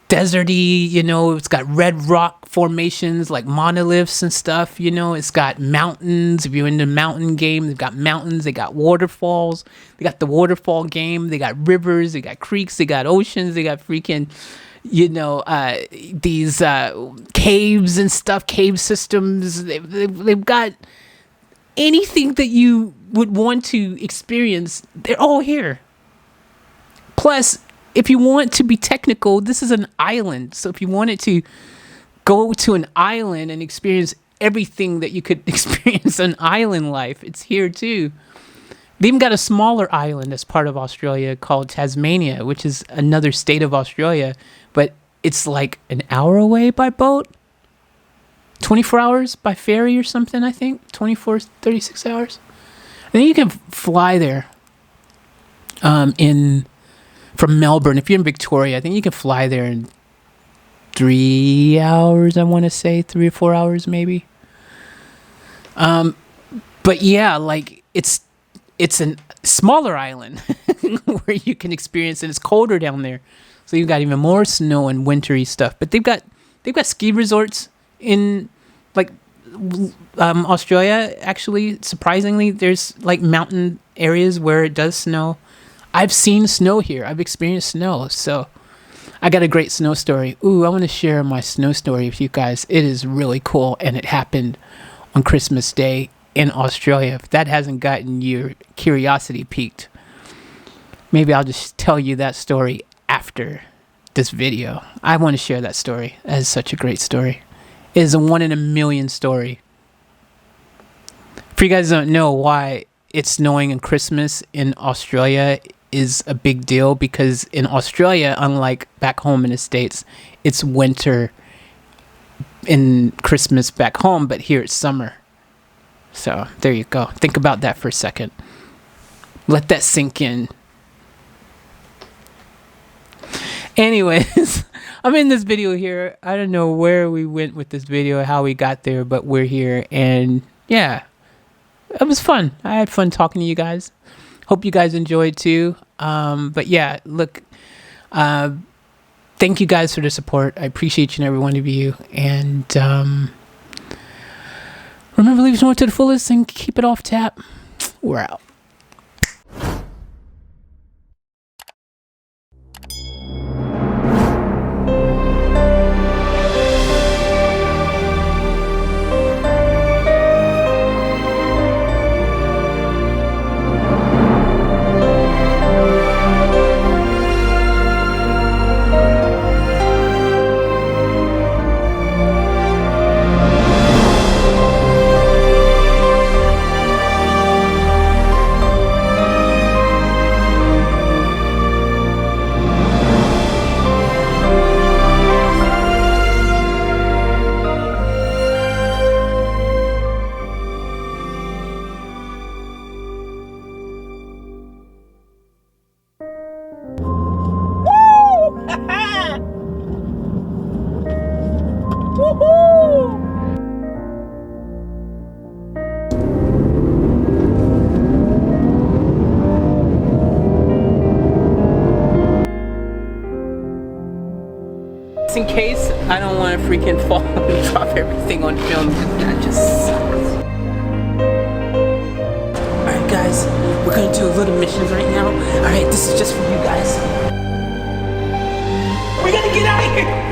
deserty, it's got red rock formations like monoliths and stuff, it's got mountains. If you're in the mountain game, they've got mountains, they got waterfalls, they got the waterfall game, they got rivers, they got creeks, they got oceans, they got freaking, these caves and stuff, cave systems. They've got anything that you would want to experience, they're all here. Plus, if you want to be technical, this is an island. So if you wanted to go to an island and experience everything that you could experience on island life, it's here too. They even got a smaller island as part of Australia called Tasmania, which is another state of Australia, but it's like an hour away by boat. 24 hours by ferry or something, I think. 36 hours. I think you can fly there from Melbourne. If you're in Victoria, I think you can fly there in 3 hours, I want to say. 3 or 4 hours, maybe. But yeah, like it's a smaller island where you can experience, and it's colder down there. So you've got even more snow and wintry stuff. But they've got ski resorts in like Australia. Actually, surprisingly, there's like mountain areas where it does snow. I've seen snow here. I've experienced snow. So I got a great snow story. Ooh, I want to share my snow story with you guys. It is really cool, and it happened on Christmas Day in Australia. If that hasn't gotten your curiosity piqued, maybe I'll just tell you that story after this video. I want to share that story. That is such a great story. It is a 1 in a million story. For you guys who don't know why it's snowing in Christmas in Australia is a big deal, because in Australia, unlike back home in the States, it's winter in Christmas back home, but here it's summer. So there you go. Think about that for a second. Let that sink in. Anyways, I'm in this video here. I don't know where we went with this video, how we got there, but we're here. And yeah, it was fun. I had fun talking to you guys. Hope you guys enjoyed too. But yeah, look, thank you guys for the support. I appreciate each and every one of you. And remember, leave your to the fullest and keep it off tap. We're out. Just in case, I don't want to freaking fall and drop everything on film. That just sucks. Alright guys, we're gonna do a little mission right now. Alright, this is just for you guys. We gotta get out of here!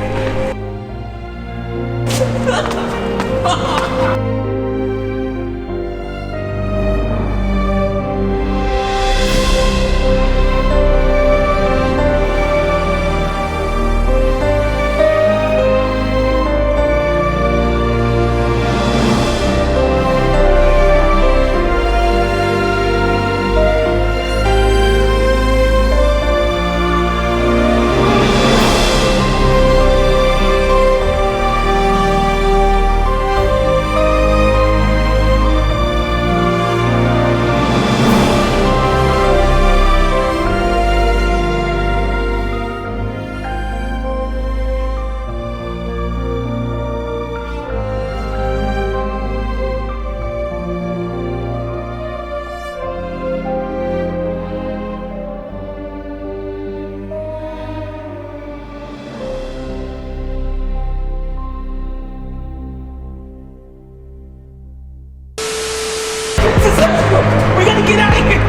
We gotta get out of here!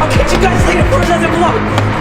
I'll catch you guys later for another vlog!